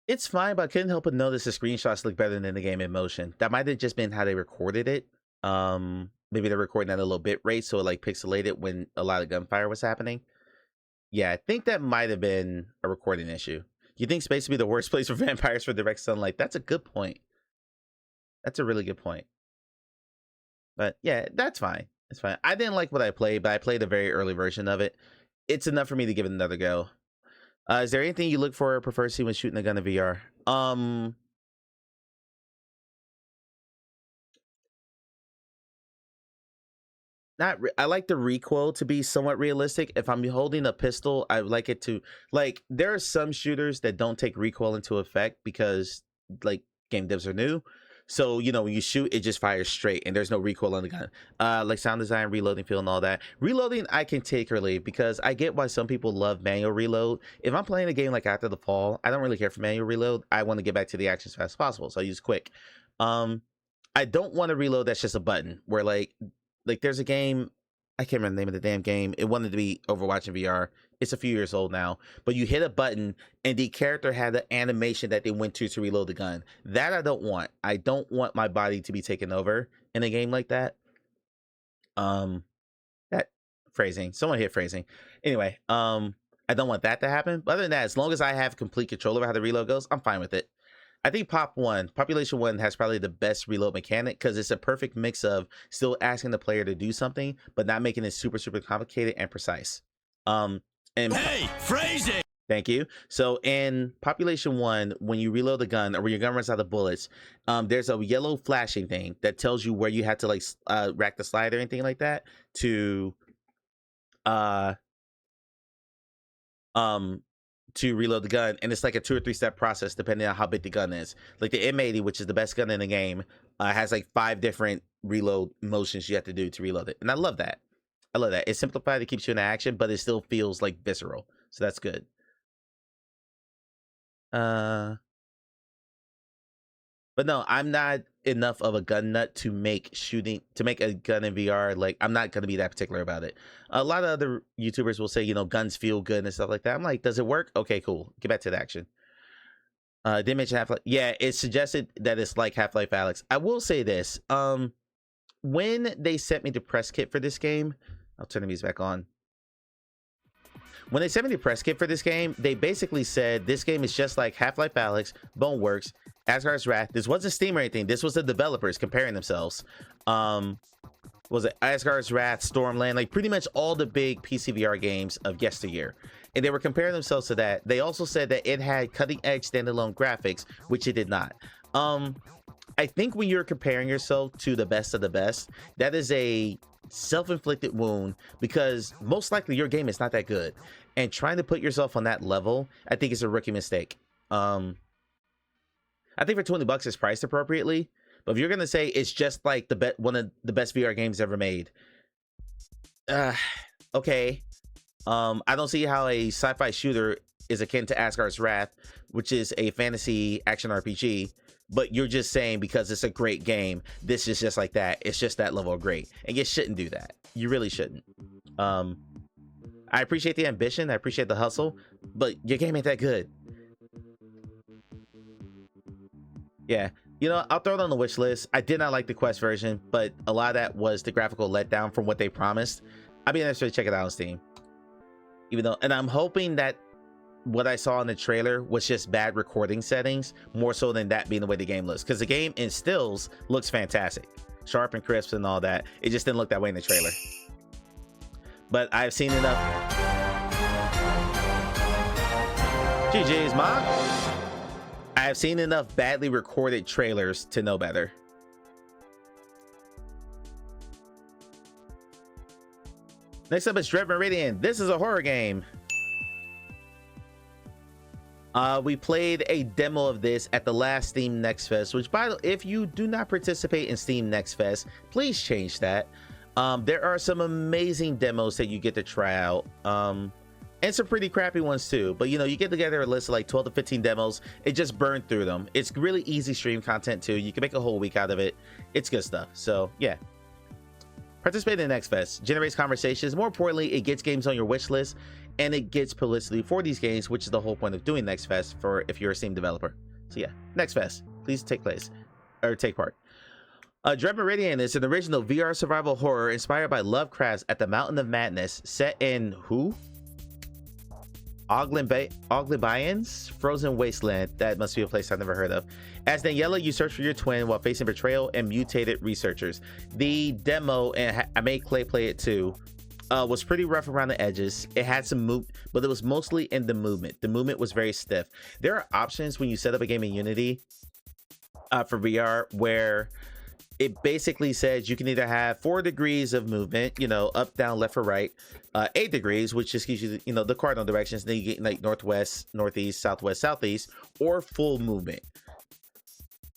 It's fine, but I couldn't help but notice the screenshots look better than the game in motion. That might have just been how they recorded it. Maybe they're recording at a low bit rate, so it like pixelated when a lot of gunfire was happening. Yeah, I think that might have been a recording issue. You think space would be the worst place for vampires for direct sunlight? That's a good point. That's a really good point. But yeah, that's fine. It's fine. I didn't like what I played, but I played a very early version of it. It's enough for me to give it another go. Is there anything you look for or prefer to see when shooting a gun in VR? I like the recoil to be somewhat realistic. If I'm holding a pistol, I would like it to, like, there are some shooters that don't take recoil into effect because like game devs are new. So, you know, when you shoot, it just fires straight and there's no recoil on the gun. Like sound design, reloading feel and all that. Reloading, I can take or leave because I get why some people love manual reload. If I'm playing a game like After the Fall, I don't really care for manual reload. I want to get back to the action as fast as possible, so I use quick. I don't want to reload that's just a button where like there's a game, I can't remember the name of the damn game. It wanted to be Overwatch in VR. It's a few years old now, but you hit a button and the character had the animation that they went to reload the gun. That I don't want. I don't want my body to be taken over in a game like that. That phrasing. Someone hit phrasing. Anyway, I don't want that to happen. But other than that, as long as I have complete control over how the reload goes, I'm fine with it. I think Population 1 has probably the best reload mechanic because it's a perfect mix of still asking the player to do something, but not making it super, super complicated and precise. And hey, phrasing! Thank you. So in Population 1, when you reload the gun or when your gun runs out of bullets, there's a yellow flashing thing that tells you where you have to like rack the slide or anything like that to reload the gun, and it's like a 2 or 3 step process depending on how big the gun is. Like the M80, which is the best gun in the game, has like 5 different reload motions you have to do to reload it, and I love that. I love that. It's simplified, it keeps you in action, but it still feels like visceral, so that's good. But no, I'm not enough of a gun nut to make a gun in VR. Like, I'm not going to be that particular about it. A lot of other YouTubers will say, you know, guns feel good and stuff like that. I'm like, does it work? Okay, cool. Get back to the action. Didn't mention Half-Life. Yeah, it suggested that it's like Half-Life Alyx. I will say this. When they sent me the press kit for this game, I'll turn the music back on. When they sent me the press kit for this game, they basically said this game is just like Half-Life Alyx, Boneworks, Asgard's Wrath. This wasn't Steam or anything. This was the developers comparing themselves. Was it Asgard's Wrath, Stormland, like pretty much all the big PC VR games of yesteryear. And they were comparing themselves to that. They also said that it had cutting-edge standalone graphics, which it did not. I think when you're comparing yourself to the best of the best, that is a self-inflicted wound because most likely your game is not that good. And trying to put yourself on that level, I think is a rookie mistake. I think for $20 it's priced appropriately, But if you're gonna say it's just like one of the best VR games ever made, okay. I don't see how a sci-fi shooter is akin to Asgard's Wrath, which is a fantasy action RPG. But you're just saying because it's a great game, this is just like that. It's just that level of great, and you shouldn't do that. You really shouldn't. I appreciate the ambition, I appreciate the hustle, but your game ain't that good. Yeah, you know, I'll throw it on the wish list. I did not like the Quest version, but a lot of that was the graphical letdown from what they promised. I'd be interested to check it out on Steam. Even though, and I'm hoping that what I saw in the trailer was just bad recording settings, more so than that being the way the game looks. Because the game in stills looks fantastic, sharp and crisp and all that. It just didn't look that way in the trailer. But I've seen enough. GG's, Mom. I have seen enough badly recorded trailers to know better. Next up is Dread Meridian. This is a horror game. We played a demo of this at the last Steam Next Fest, which, by the way, if you do not participate in Steam Next Fest, please change that. There are some amazing demos that you get to try out, and some pretty crappy ones too. But you know, you get together a list of like 12 to 15 demos. It just burned through them. It's really easy stream content too. You can make a whole week out of it. It's good stuff. So yeah. Participate in the Next Fest, generates conversations. More importantly, it gets games on your wish list, and it gets publicity for these games, which is the whole point of doing Next Fest for if you're a Steam developer. So yeah, Next Fest, please take part. Dread Meridian is an original VR survival horror inspired by Lovecraft's At the Mountain of Madness, set in who? Oglinbayans Frozen Wasteland. That must be a place I've never heard of. As Daniela, you search for your twin while facing betrayal and mutated researchers. The demo, and I made Clay play it too, was pretty rough around the edges. It had some movement, but it was mostly in the movement. The movement was very stiff. There are options when you set up a game in Unity for VR where it basically says you can either have 4 degrees of movement, you know, up, down, left, or right, 8 degrees, which just gives you, you know, the cardinal directions. Then you get like northwest, northeast, southwest, southeast, or full movement.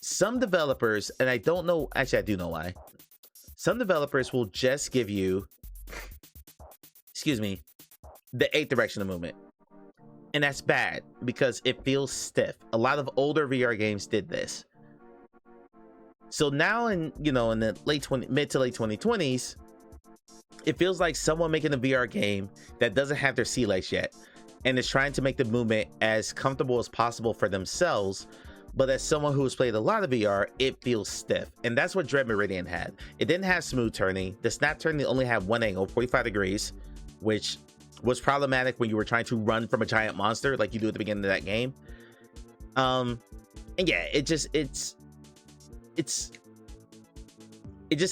Some developers, and I don't know, actually I do know why. Some developers will just give you, excuse me, the 8th direction of movement. And that's bad because it feels stiff. A lot of older VR games did this. So now in, you know, in the mid to late 2020s, it feels like someone making a VR game that doesn't have their sea legs yet and is trying to make the movement as comfortable as possible for themselves. But as someone who has played a lot of VR, it feels stiff. And that's what Dread Meridian had. It didn't have smooth turning. The snap turning only had one angle, 45 degrees, which was problematic when you were trying to run from a giant monster like you do at the beginning of that game. And yeah, it just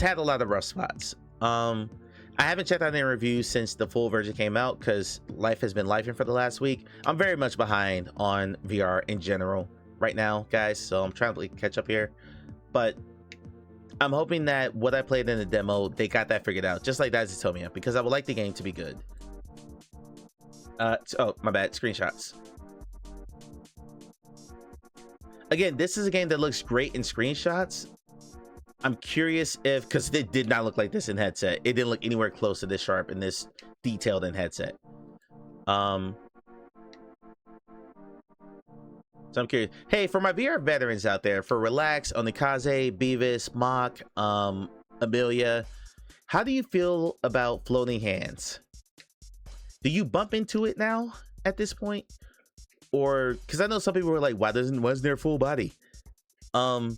had a lot of rough spots. I haven't checked out any reviews since the full version came out because life has been lifing for the last week. I'm very much behind on VR in general right now, guys, so I'm trying to catch up here. But I'm hoping that what I played in the demo, they got that figured out, just like Dazutomiya, because I would like the game to be good. Oh, my bad, screenshots. Again, this is a game that looks great in screenshots. I'm curious if, because it did not look like this in headset. It didn't look anywhere close to this sharp and this detailed in headset. So I'm curious. Hey, for my VR veterans out there, for Relax, Onikaze, Beavis, Mock, Amelia, how do you feel about floating hands? Do you bump into it now at this point? Or, because I know some people were like, wasn't there full body? I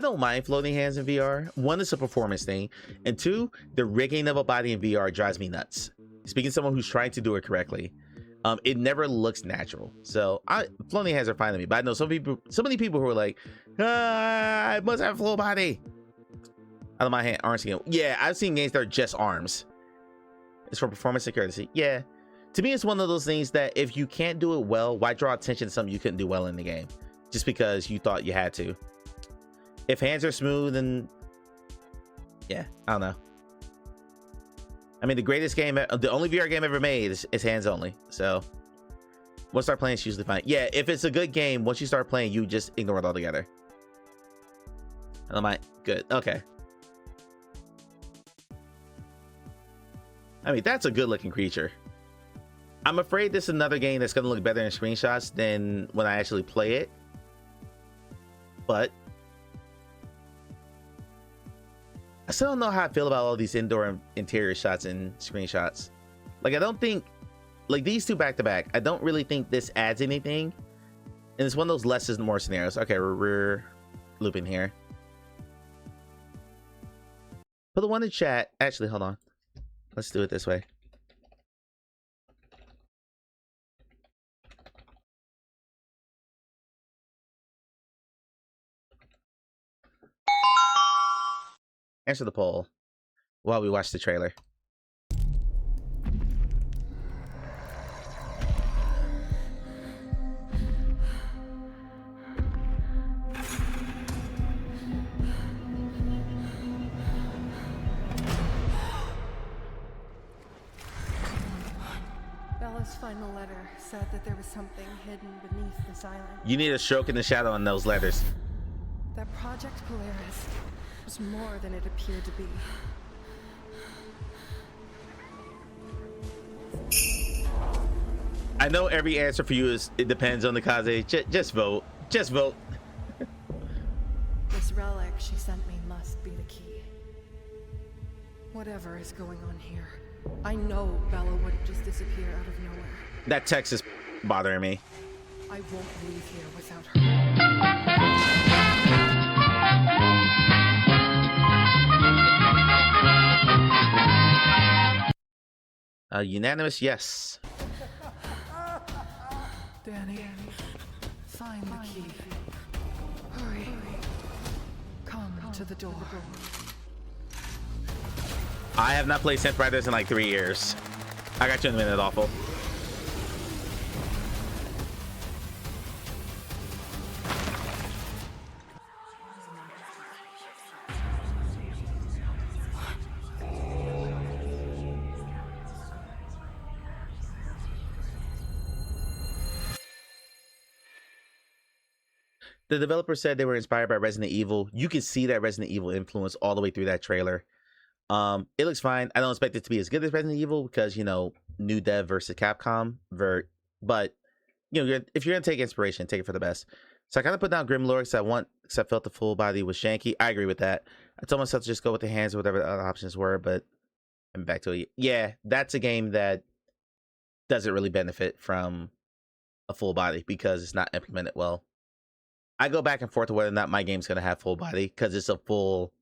don't mind floating hands in VR. One, it's a performance thing. And two, the rigging of a body in VR drives me nuts. Speaking to someone who's trying to do it correctly. It never looks natural. So floating hands are fine to me. But I know so many people who are like, I must have full body. Out of my hand, arms again. Yeah, I've seen games that are just arms. It's for performance and courtesy. Yeah. To me, it's one of those things that if you can't do it well, why draw attention to something you couldn't do well in the game? Just because you thought you had to. If hands are smooth and... yeah, I don't know. I mean, the only VR game ever made is hands only. So, once you start playing, it's usually fine. Yeah, if it's a good game, once you start playing, you just ignore it altogether. Am I good? Okay. I mean, that's a good looking creature. I'm afraid this is another game that's going to look better in screenshots than when I actually play it. But I still don't know how I feel about all these indoor and interior shots and screenshots. Like, I don't think, like these two back to back, I don't really think this adds anything. And it's one of those less is more scenarios. Okay, we're looping here. Put the one in chat. Actually, hold on. Let's do it this way. Answer the poll while we watch the trailer. Bella's final letter said that there was something hidden beneath this island. You need a stroke in the shadow on those letters. That Project Polaris was more than it appeared to be. I know every answer for you is it depends on the Kaze. Just vote. Just vote. This relic she sent me must be the key. Whatever is going on here, I know Bella wouldn't just disappear out of nowhere. That text is bothering me. I won't leave here without her. Unanimous yes. Danny, find the key. Hurry. Come to the door. I have not played Synth Riders in like 3 years. I got you in a minute, awful. The developer said they were inspired by Resident Evil. You can see that Resident Evil influence all the way through that trailer. It looks fine. I don't expect it to be as good as Resident Evil because, you know, new dev versus Capcom. But, you know, if you're going to take inspiration, take it for the best. So I kind of put down Grimlore because I felt the full body was shanky. I agree with that. I told myself to just go with the hands or whatever the other options were, but I'm back to it. Yeah, that's a game that doesn't really benefit from a full body because it's not implemented well. I go back and forth to whether or not my game's going to have full body because it's a full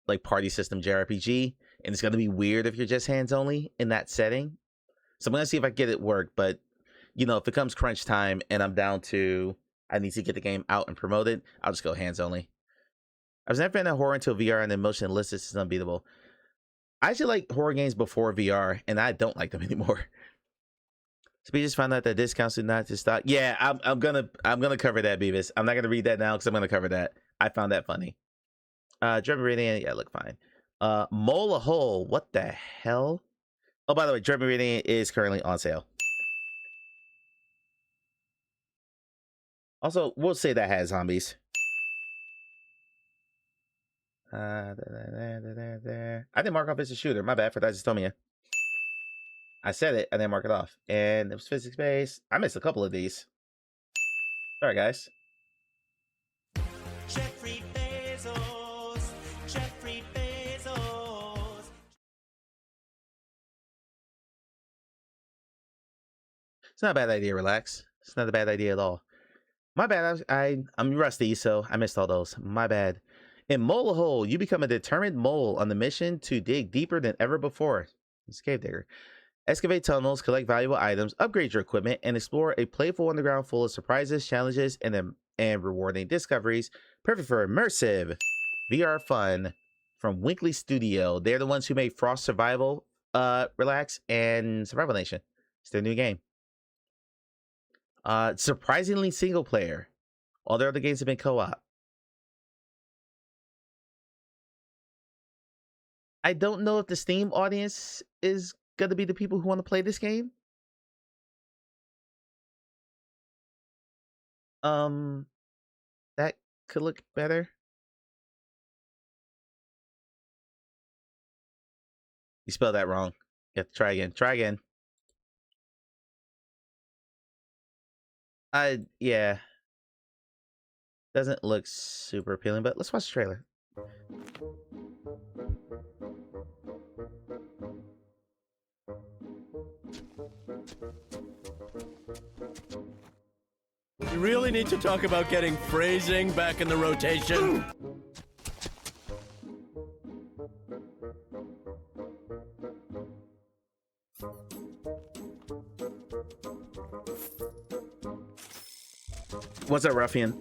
like party system JRPG, and it's going to be weird if you're just hands only in that setting. So I'm going to see if I get it work, but you know, if it comes crunch time and I'm down to I need to get the game out and promote it, I'll just go hands only. I was never in a horror until VR, and the motion illicits is unbeatable. I actually like horror games before VR, and I don't like them anymore. So we just found out that discounts do not just stock. Yeah, I'm gonna cover that, Beavis. I'm not gonna read that now because I'm gonna cover that. I found that funny. German Radiant, yeah, look fine. Mole a hole, what the hell? Oh, by the way, German Radiant is currently on sale. Also, we'll say that has zombies. I didn't mark off as a shooter. My bad for that, just told me. I said it, I didn't mark it off. And it was physics based. I missed a couple of these. Sorry, guys. Jeffrey Bezos, Jeffrey Bezos. It's not a bad idea, relax. It's not a bad idea at all. My bad, I'm rusty, so I missed all those. My bad. In Mole a Hole, you become a determined mole on the mission to dig deeper than ever before. It's Cave Digger. Excavate tunnels, collect valuable items, upgrade your equipment, and explore a playful underground full of surprises, challenges, and rewarding discoveries. Perfect for immersive VR fun from Winkley Studio. They're the ones who made Frost Survival, Relax, and Survival Nation. It's their new game. Surprisingly single player. All their other games have been co-op. I don't know if the Steam audience is going to be the people who want to play this game. That could look better. You spelled that wrong. You have to try again. Try again. Yeah. Doesn't look super appealing, but let's watch the trailer. You really need to talk about getting phrasing back in the rotation. What's up, ruffian?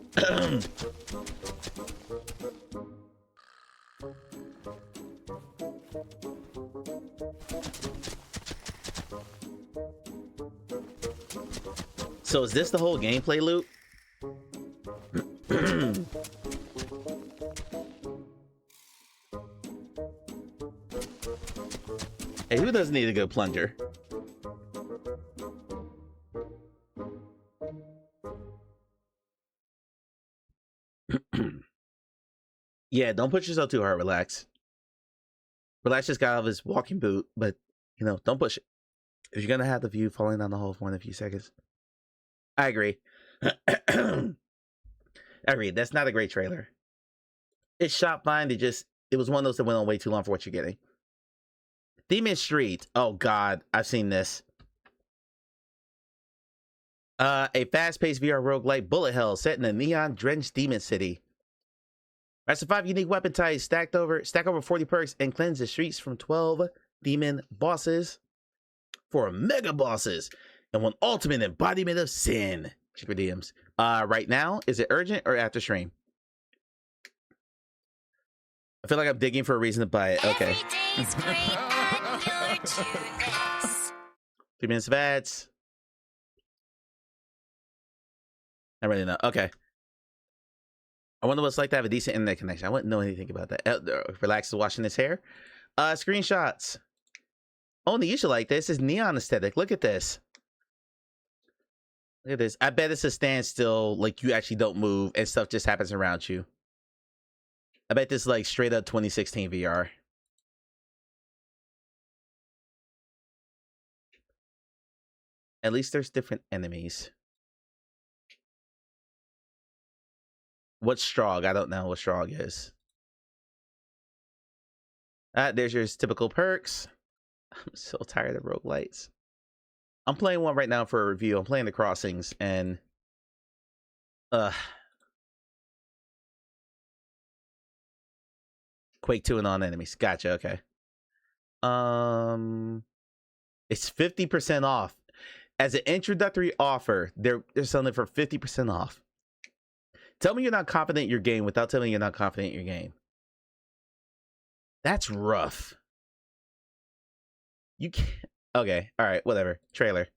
So is this the whole gameplay loop? Hey, who doesn't need a good plunger? Yeah, don't push yourself too hard. Relax. Relax just got out of his walking boot, but, you know, don't push it. If you're going to have the view falling down the hole for more than a few seconds. I agree. I agree. That's not a great trailer. It's shot fine. It was one of those that went on way too long for what you're getting. Demon Street. Oh, God. I've seen this. A fast-paced VR roguelike bullet hell set in a neon-drenched demon city. Master 5 unique weapon types stack over 40 perks and cleanse the streets from 12 demon bosses for mega bosses and one ultimate embodiment of sin. Check your DMs. Right now, is it urgent or after stream? I feel like I'm digging for a reason to buy it. Okay. 3 minutes of ads. I really know. Okay. I wonder what it's like to have a decent internet connection. I wouldn't know anything about that. Relax is washing his hair. Screenshots. Only you should like this. It's neon aesthetic. Look at this. Look at this. I bet it's a standstill, like you actually don't move and stuff just happens around you. I bet this is like straight up 2016 VR. At least there's different enemies. What's Strog? I don't know what Strog is. There's your typical perks. I'm so tired of roguelites. I'm playing one right now for a review. I'm playing The Crossings and Quake 2 and non-enemies. Gotcha, okay. It's 50% off. As an introductory offer, they're selling it for 50% off. Tell me you're not confident in your game without telling me you're not confident in your game. That's rough. You can't. Okay, all right, whatever. Trailer.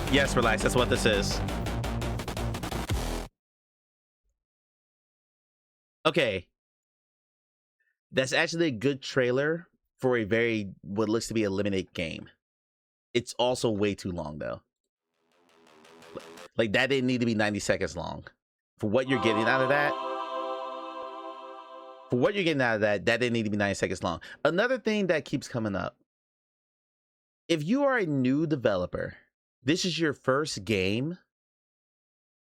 Yes, relax. That's what this is. Okay. That's actually a good trailer for a very, what looks to be a limited game. It's also way too long, though. Like, that didn't need to be 90 seconds long. For what you're getting out of that, For what you're getting out of that, that didn't need to be 9 seconds long. Another thing that keeps coming up. If you are a new developer, this is your first game,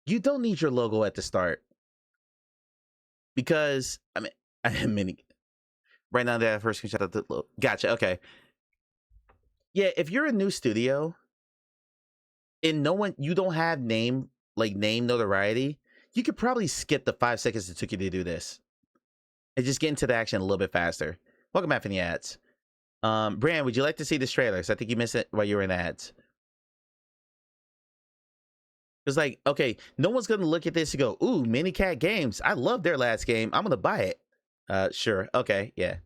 you don't need your logo at the start. Because, I mean, right now that first screenshot of the logo. Gotcha, okay. Yeah, if you're a new studio and you don't have name notoriety, you could probably skip the 5 seconds it took you to do this. And just get into the action a little bit faster. Welcome back from the ads. Brand, would you like to see this trailer? Because I think you missed it while you were in ads. It's like, okay, no one's going to look at this and go, ooh, Minicat Games. I love their last game. I'm going to buy it. Sure. Okay, yeah.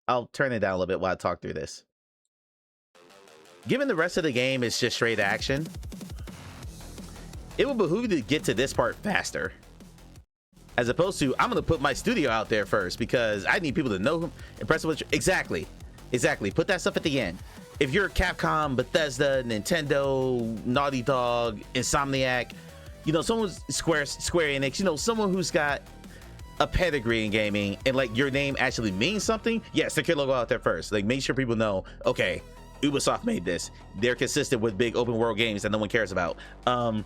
I'll turn it down a little bit while I talk through this. Given the rest of the game is just straight action, it would behoove you to get to this part faster. As opposed to, I'm going to put my studio out there first because I need people to know impressive with exactly. Put that stuff at the end. If you're Capcom, Bethesda, Nintendo, Naughty Dog, Insomniac, you know, someone's Square Enix, you know, someone who's got a pedigree in gaming and like your name actually means something, yeah, stick your logo out there first. Like, make sure people know, okay, Ubisoft made this. They're consistent with big open world games that no one cares about. A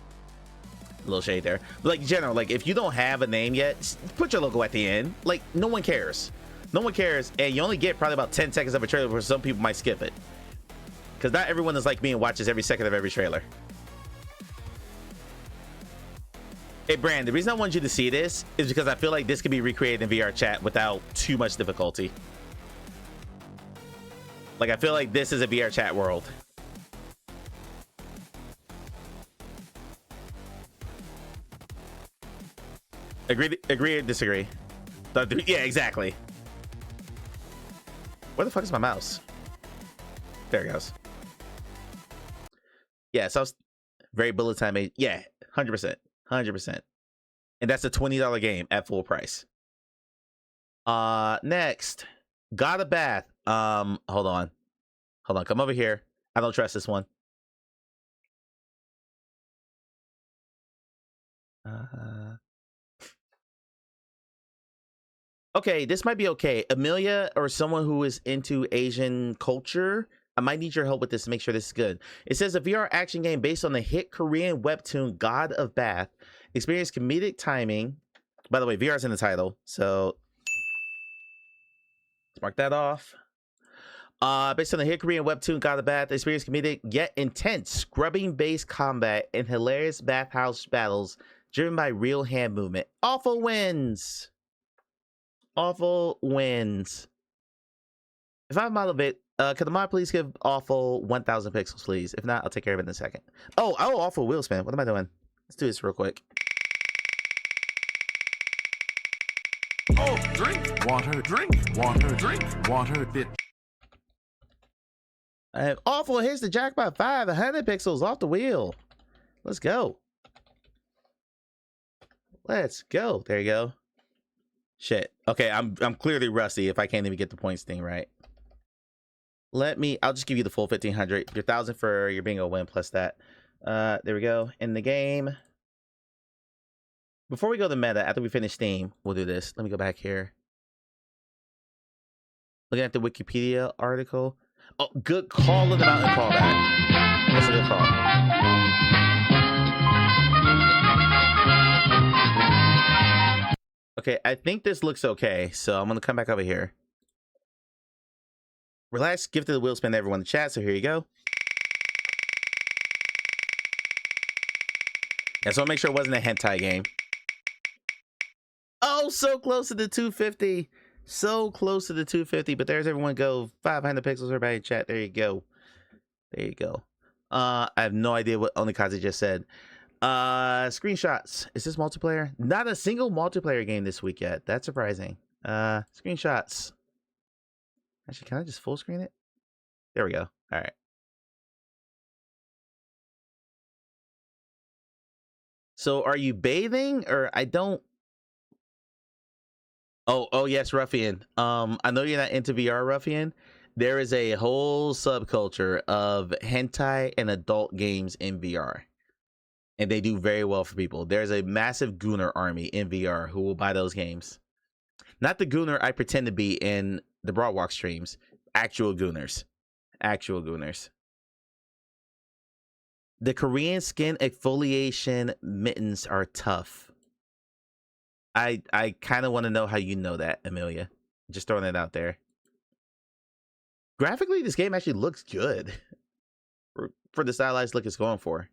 little shade there, but like in general, like if you don't have a name yet, put your logo at the end. Like, no one cares, and you only get probably about 10 seconds of a trailer where some people might skip it because not everyone is like me and watches every second of every trailer. Hey Brand, the reason I want you to see this is because I feel like this can be recreated in VR chat without too much difficulty. Like, I feel like this is a VR chat world. Agree or disagree? Yeah, exactly. Where the fuck is my mouse? There it goes. Yeah, so I was very bullet time. Yeah, 100%. And that's a $20 game at full price. Next, God of Bath. Hold on, come over here. I don't trust this one. Okay, this might be okay. Amelia or someone who is into Asian culture, I might need your help with this to make sure this is good. It says a VR action game based on the hit Korean webtoon God of Bath. Experience comedic timing. By the way, VR is in the title, so let's mark that off. Based on the hit Korean webtoon God of Bath, experience comedic yet intense scrubbing-based combat and hilarious bathhouse battles driven by real hand movement. Awful wins. If I model it, could the mod please give Awful 1,000 pixels, please? If not, I'll take care of it in a second. Oh, Awful wheel spin. What am I doing? Let's do this real quick. Oh, drink water, drink water, bit. Awful hits the jackpot 500 pixels off the wheel. Let's go. There you go. Shit. Okay, I'm clearly rusty if I can't even get the points thing right. I'll just give you the full 1,500. Your 1,000 for your bingo win plus that. There we go. In the game. Before we go to meta, after we finish Steam, we'll do this. Let me go back here. Looking at the Wikipedia article. Oh, good call of the mountain callback. That's a good call. Okay, I think this looks okay, so I'm gonna come back over here. Relax, gifted the wheel spin to everyone in the chat, so here you go. Yeah, so I'll make sure it wasn't a hentai game. Oh, so close to the 250. So close to the 250, but there's everyone go. 500 pixels, everybody in chat. There you go. I have no idea what Onikaze just said. Screenshots. Is this multiplayer? Not a single multiplayer game this week yet. That's surprising. Screenshots. Actually, can I just full screen it? There we go. All right. So are you bathing or I don't? Oh yes, Ruffian. I know you're not into VR, Ruffian. There is a whole subculture of hentai and adult games in VR. And they do very well for people. There's a massive Gooner army in VR who will buy those games. Not the gooner I pretend to be in the Broadwalk streams. Actual gooners. Actual gooners. The Korean skin exfoliation mittens are tough. I kind of want to know how you know that, Amelia. Just throwing it out there. Graphically, this game actually looks good for the stylized look it's going for.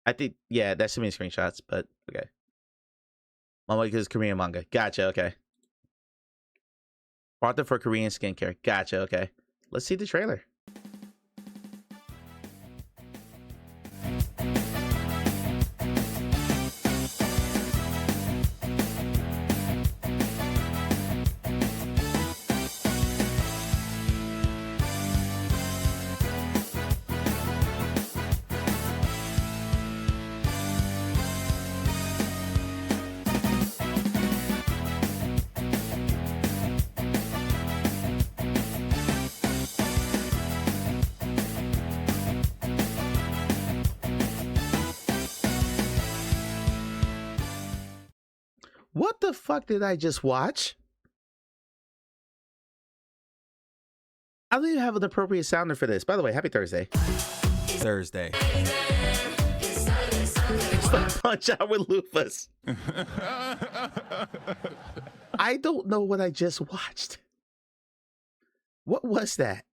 I think, yeah, that's too many screenshots, but okay. Manga is Korean manga. Gotcha, okay. Author for Korean skincare. Gotcha, okay. Let's see the trailer. What the fuck did I just watch? I don't even have an appropriate sounder for this. By the way, happy Thursday. Thursday. Punch out with loofahs. I don't know what I just watched. What was that?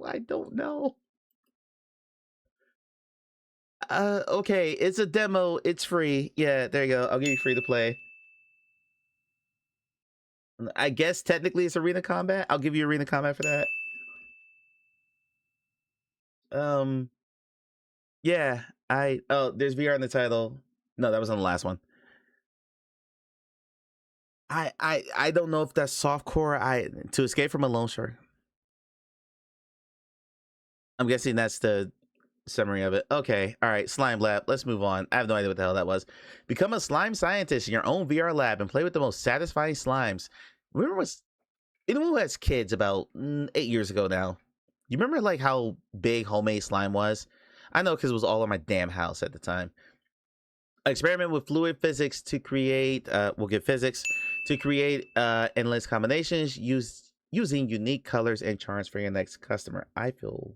I don't know. Okay, it's a demo. It's free. Yeah, there you go. I'll give you free to play. I guess technically it's arena combat. I'll give you arena combat for that. Yeah, there's VR in the title. No, that was on the last one. I don't know if that's softcore. To escape from a loan shark. I'm guessing that's the summary of it. Okay, all right, slime lab. Let's move on. I have no idea what the hell that was. Become a slime scientist in your own VR lab and play with the most satisfying slimes. Remember anyone who has kids about 8 years ago now? You remember like how big homemade slime was? I know because it was all in my damn house at the time. Experiment with fluid physics to create. We'll get physics to create endless combinations using unique colors and charms for your next customer. I feel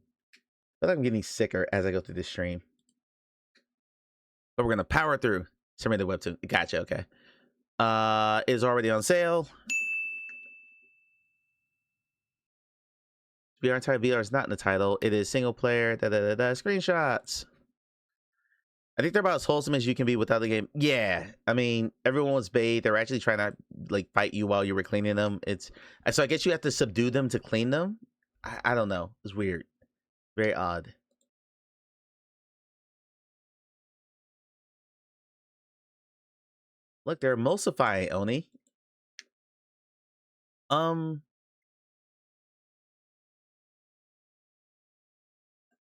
like I'm getting sicker as I go through this stream. But we're gonna power through. Send me the webtoon. Gotcha, okay. It is already on sale. VR entire VR is not in the title. It is single player. Screenshots. I think they're about as wholesome as you can be without the game. Yeah, I mean, everyone was bathed. They're actually trying to like fight you while you were cleaning them. So I guess you have to subdue them to clean them. I don't know. It's weird. Very odd. Look, they're emulsifying, Oni.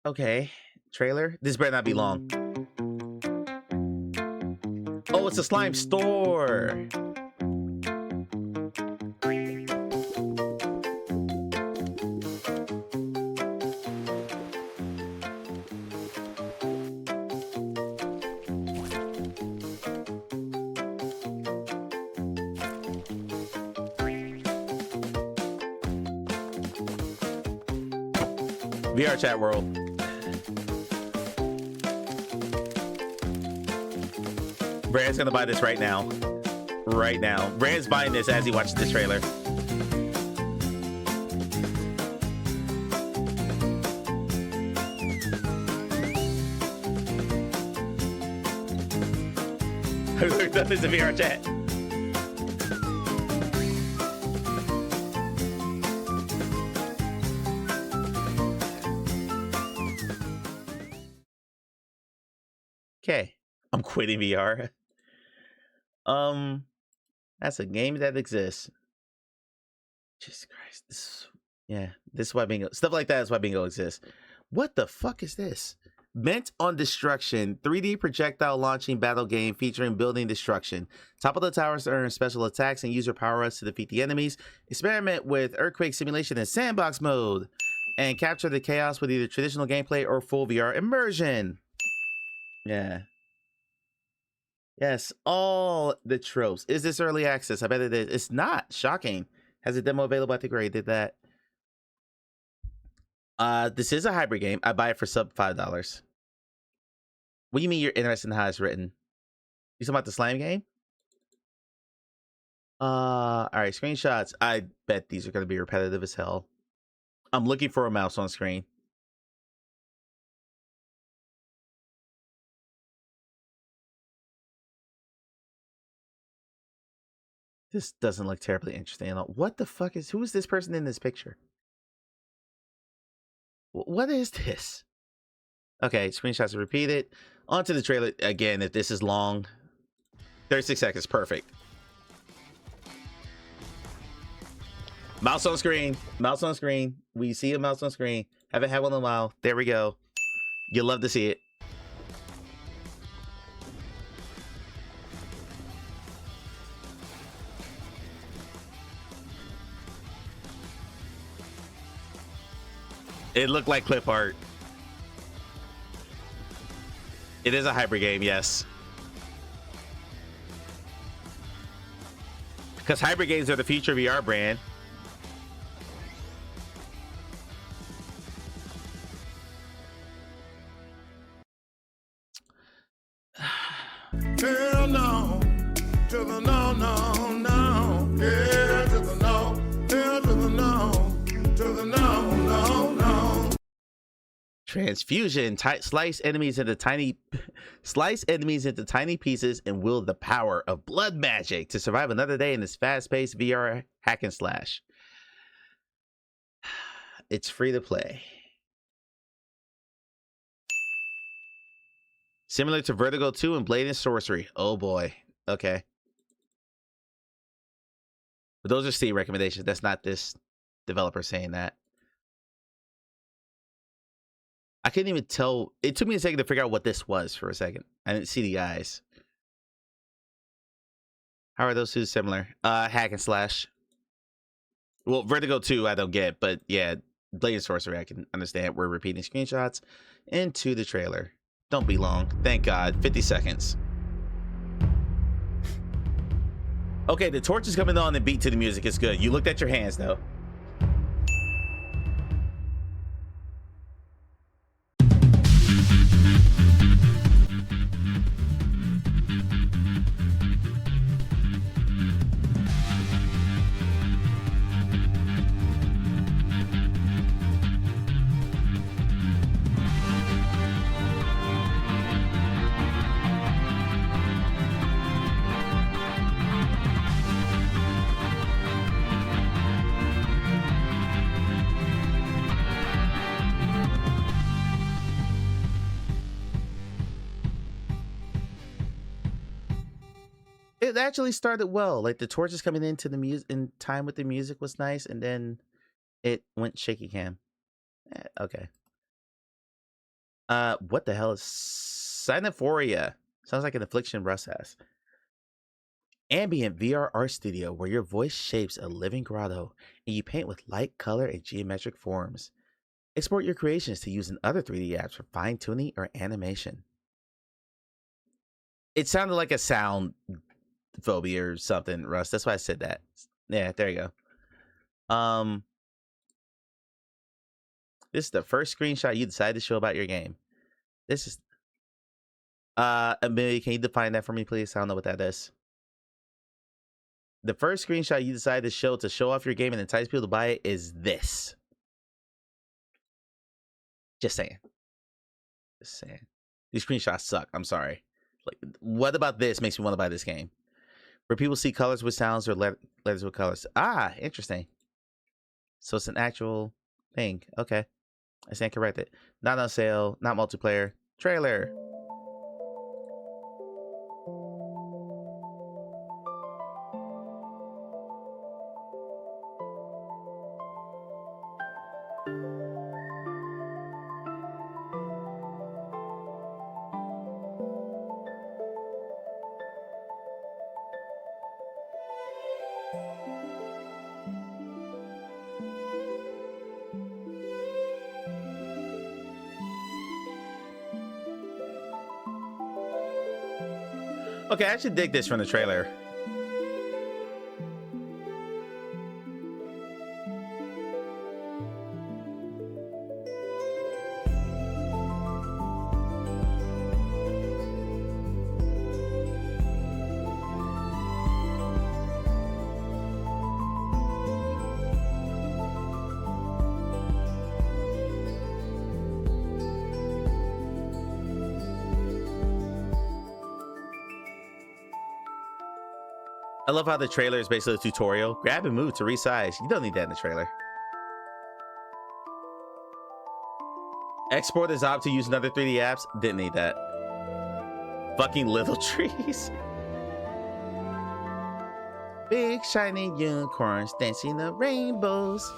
Okay. Trailer. This better not be long. Oh, it's a slime store. VR chat world. Brand's gonna buy this right now. Right now. Brand's buying this as he watches the trailer. We've done this in VR chat. Okay, I'm quitting VR. That's a game that exists. Jesus Christ. This is why bingo. Stuff like that is why bingo exists. What the fuck is this? Bent on Destruction, 3D projectile launching battle game featuring building destruction. Top of the towers earn special attacks and use your power-ups to defeat the enemies. Experiment with earthquake simulation in sandbox mode. And capture the chaos with either traditional gameplay or full VR immersion. Yeah. Yes, all the tropes. Is this early access? I bet it is. It's not. Shocking. Has a demo available? I think we already did that. This is a hybrid game. I buy it for sub $5. What do you mean you're interested in how it's written? You talking about the slime game? All right, screenshots. I bet these are going to be repetitive as hell. I'm looking for a mouse on screen. This doesn't look terribly interesting at all. What the fuck is... Who is this person in this picture? What is this? Okay, screenshots are repeated. Onto the trailer. Again, if this is long, 36 seconds. Perfect. Mouse on screen. Mouse on screen. We see a mouse on screen. Haven't had one in a while. There we go. You'll love to see it. It looked like clip art. It is a hybrid game, yes. Because hybrid games are the future VR brand. Hell no, to the no, no, no. Yeah, to the no, hell to the no, to the no, no, no. Transfusion. Slice enemies into tiny pieces and wield the power of blood magic to survive another day in this fast-paced VR hack and slash. It's free to play. Similar to Vertigo 2 and Blade and Sorcery. Oh boy. Okay. But those are Steam recommendations. That's not this developer saying that. I couldn't even tell. It took me a second to figure out what this was for a second. I didn't see the eyes. How are those two similar? Hack and slash. Well, Vertigo 2 I don't get, but yeah, Blade and Sorcery I can understand. We're repeating screenshots into the trailer. Don't be long. Thank God. 50 seconds. Okay, the torch is coming on and beat to the music is good. You looked at your hands though. It actually started well. Like the torches coming into the music in time with the music was nice, and then it went shaky cam. Okay. What the hell is Sinaphoria? Sounds like an affliction Russ has. Ambient VR art studio where your voice shapes a living grotto and you paint with light, color, and geometric forms. Export your creations to use in other 3D apps for fine tuning or animation. It sounded like a sound phobia or something, Russ. That's why I said that. Yeah, there you go. This is the first screenshot you decided to show about your game. This is Amelia, can you define that for me, please? I don't know what that is. The first screenshot you decided to show off your game and entice people to buy it is this. Just saying. Just saying. These screenshots suck. I'm sorry. Like, what about this makes me want to buy this game? Where people see colors with sounds or letters with colors. Ah, interesting. So it's an actual thing. Okay. I stand corrected. Not on sale. Not multiplayer. Trailer. Okay, I actually dig this from the trailer. I love how the trailer is basically a tutorial. Grab and move to resize. You don't need that in the trailer. Export as op to use another 3D apps. Didn't need that. Fucking little trees. Big shiny unicorns dancing the rainbows.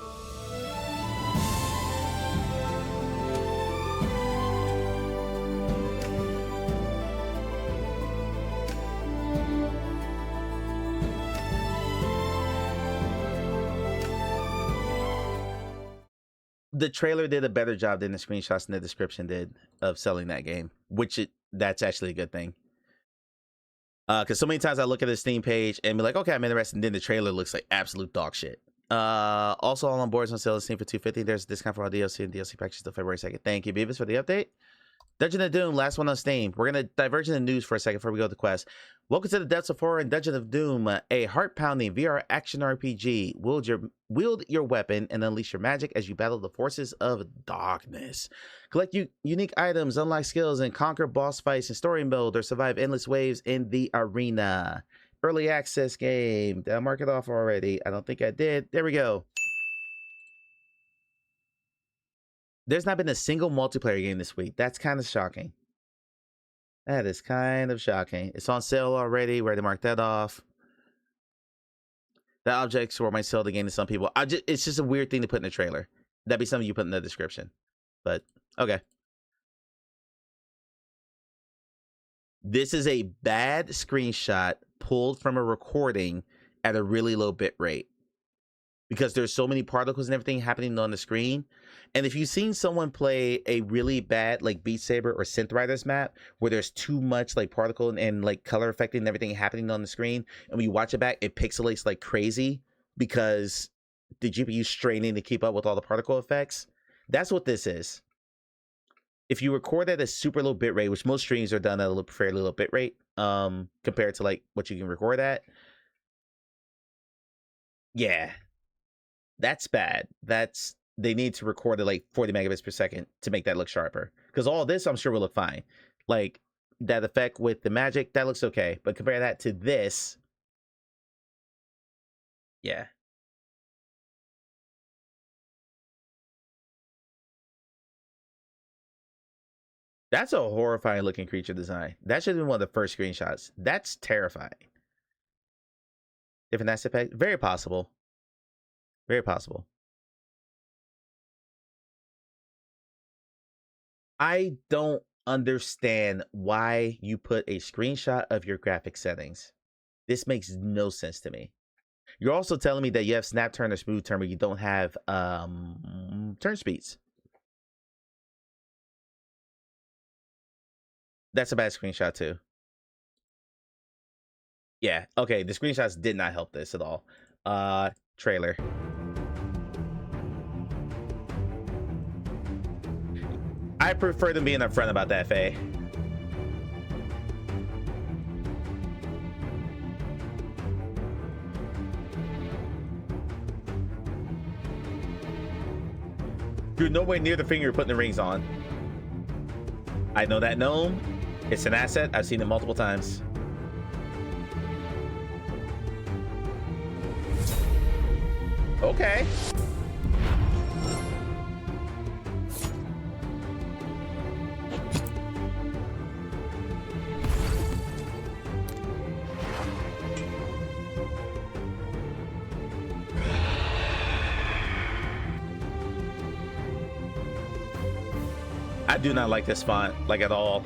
The trailer did a better job than the screenshots and the description did of selling that game, which that's actually a good thing. Because so many times I look at the Steam page and be like, okay, I'm interested, and then the trailer looks like absolute dog shit. Also, all on boards on sale on Steam for $250. There's a discount for all DLC and DLC packages till February 2nd. Thank you, Beavis, for the update. Dungeon of Doom, last one on Steam. We're going to diverge in the news for a second before we go to the quest. Welcome to the Depths of Horror and Dungeon of Doom, a heart-pounding VR action RPG. Wield your weapon and unleash your magic as you battle the forces of darkness. Collect unique items, unlock skills, and conquer boss fights in story mode or survive endless waves in the arena. Early access game. Did I mark it off already? I don't think I did. There we go. There's not been a single multiplayer game this week. That's kind of shocking. That is kind of shocking. It's on sale already. We already marked that off. The objects were might sell the game to some people. It's just a weird thing to put in the trailer. That'd be something you put in the description. But, okay. This is a bad screenshot pulled from a recording at a really low bit rate. Because there's so many particles and everything happening on the screen. And if you've seen someone play a really bad like Beat Saber or Synth Riders map where there's too much like particle and like color affecting and everything happening on the screen, and when you watch it back, it pixelates like crazy because the GPU's straining to keep up with all the particle effects. That's what this is. If you record at a super low bit rate, which most streams are done at a fairly low bit rate, compared to like what you can record at, yeah. That's bad. They need to record at like 40 megabits per second to make that look sharper. Because all this, I'm sure, will look fine. Like that effect with the magic, that looks okay. But compare that to this, yeah. That's a horrifying looking creature design. That should have been one of the first screenshots. That's terrifying. Different asset pack, very possible. Very possible. I don't understand why you put a screenshot of your graphic settings. This makes no sense to me. You're also telling me that you have snap turn or smooth turn, but you don't have turn speeds. That's a bad screenshot too. Yeah, okay, the screenshots did not help this at all. Trailer. I prefer them being upfront about that, Faye. You're nowhere near the finger you're putting the rings on. I know that gnome. It's an asset. I've seen it multiple times. Okay. I do not like this font, like at all.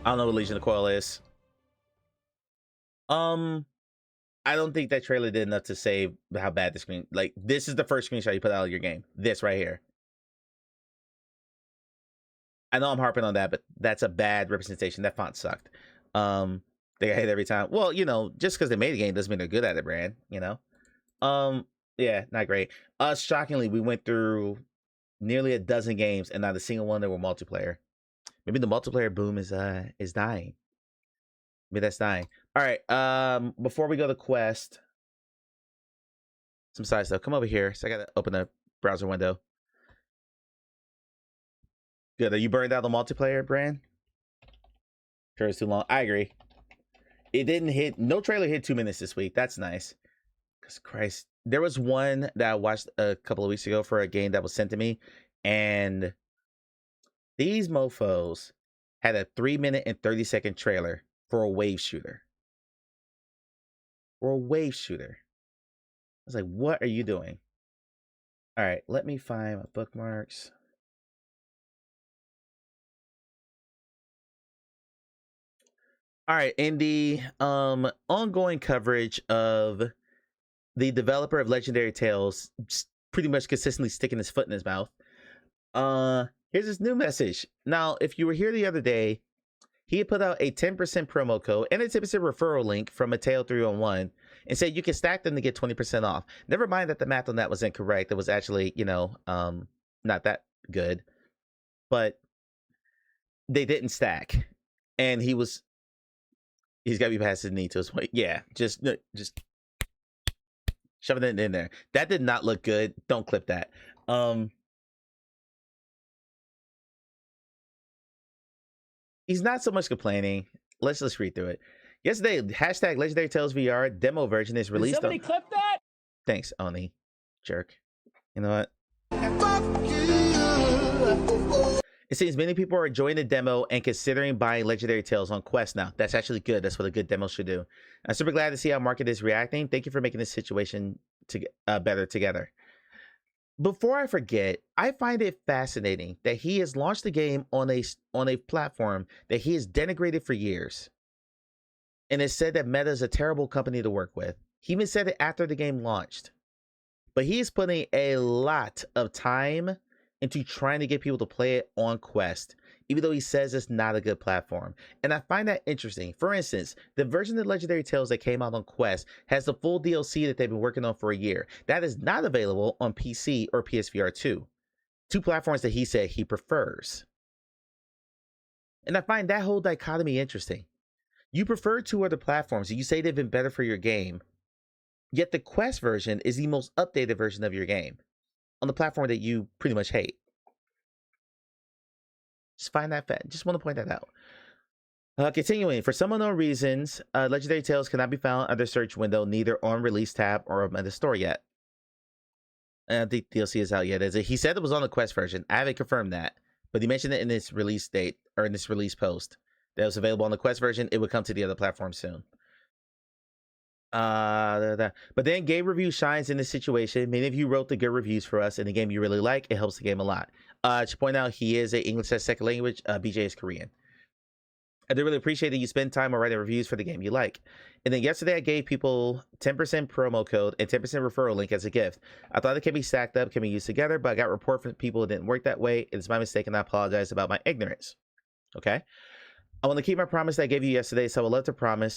I don't know what Legion of Coil is. I don't think that trailer did enough to say how bad the screen. Like, this is the first screenshot you put out of your game. This right here. I know I'm harping on that, but that's a bad representation. That font sucked. They got hit every time. Well, you know, just because they made a game doesn't mean they're good at it, Brand. You know. Yeah, not great. Shockingly, we went through nearly a dozen games and not a single one that were multiplayer. Maybe the multiplayer boom is dying. Maybe that's dying. All right. Before we go to Quest, some side stuff. Come over here. So I gotta open a browser window. Good. Are you burned out on multiplayer, Brand? Sure, it's too long. I agree. It didn't hit. No trailer hit 2 minutes this week. That's nice. Cause Christ, there was one that I watched a couple of weeks ago for a game that was sent to me, and these mofos had a 3-minute and 30-second trailer for a wave shooter. For a wave shooter. I was like, what are you doing? All right, let me find my bookmarks. All right, in the ongoing coverage of the developer of Legendary Tales pretty much consistently sticking his foot in his mouth, here's this new message. Now, if you were here the other day, he had put out a 10% promo code and a 10% referral link from Mateo 301 and said you can stack them to get 20% off. Never mind that the math on that was incorrect. It was actually, you know, not that good. But they didn't stack. And he's got to be past his knee to his weight. Yeah, just shoving it in there. That did not look good. Don't clip that. He's not so much complaining. Let's just read through it. Yesterday, hashtag Legendary Tales VR demo version is released. Did somebody clip that? Thanks, Oni. Jerk. You know what? It seems many people are enjoying the demo and considering buying Legendary Tales on Quest now. That's actually good. That's what a good demo should do. I'm super glad to see how market is reacting. Thank you for making this situation better together. Before I forget, I find it fascinating that he has launched the game on a platform that he has denigrated for years, and has said that Meta is a terrible company to work with. He even said it after the game launched. But he is putting a lot of time into trying to get people to play it on Quest, even though he says it's not a good platform. And I find that interesting. For instance, the version of Legendary Tales that came out on Quest has the full DLC that they've been working on for a year. That is not available on PC or PSVR 2, two platforms that he said he prefers. And I find that whole dichotomy interesting. You prefer two other platforms and you say they've been better for your game, yet the Quest version is the most updated version of your game on the platform that you pretty much hate. Just find that fact. Just want to point that out. Continuing, for some unknown reasons, Legendary Tales cannot be found under search window, neither on release tab or on the store yet. I don't think DLC is out yet, is it? He said it was on the Quest version. I haven't confirmed that, but he mentioned it in this release date, or in this release post, that it was available on the Quest version. It would come to the other platform soon. But then game review shines in this situation. Many of you wrote the good reviews for us in the game you really like. It helps the game a lot. To point out, he is a English as second language. BJ is Korean. I do really appreciate that you spend time on writing reviews for the game you like. And then yesterday I gave people 10% promo code and 10% referral link as a gift. I thought it can be stacked up, can be used together, but I got report from people it didn't work that way. It's my mistake and I apologize about my ignorance. Okay. I want to keep my promise that I gave you yesterday, so I would love to provide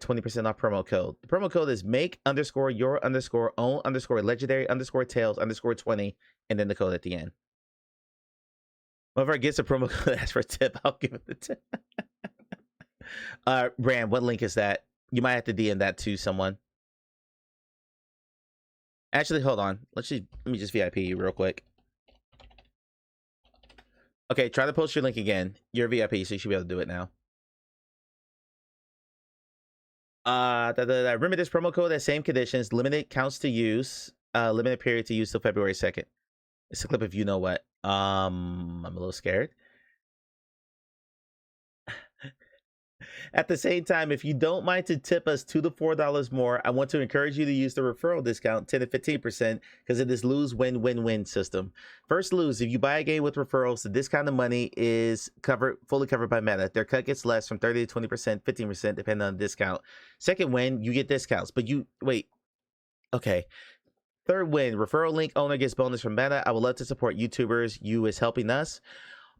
20% off promo code. The promo code is make_your_own_legendary_tales_20, and then the code at the end. Whoever gets a promo code asks for a tip, I'll give it the tip. Brand, what link is that? You might have to DM that to someone. Actually, hold on. Let me just VIP you real quick. Okay, try to post your link again. You're VIP, so you should be able to do it now. Remember this promo code has same conditions. Limited counts to use. Limited period to use till February 2nd. It's a clip of you know what. I'm a little scared. At the same time, if you don't mind to tip us $2 to $4 more, I want to encourage you to use the referral discount 10 to 15% because it is lose-win-win-win system. First lose, if you buy a game with referrals, the discounted money is fully covered by Meta. Their cut gets less from 30 to 20%, 15% depending on the discount. Second win, you get discounts, but okay. Third win, referral link owner gets bonus from Meta. I would love to support YouTubers. You is helping us.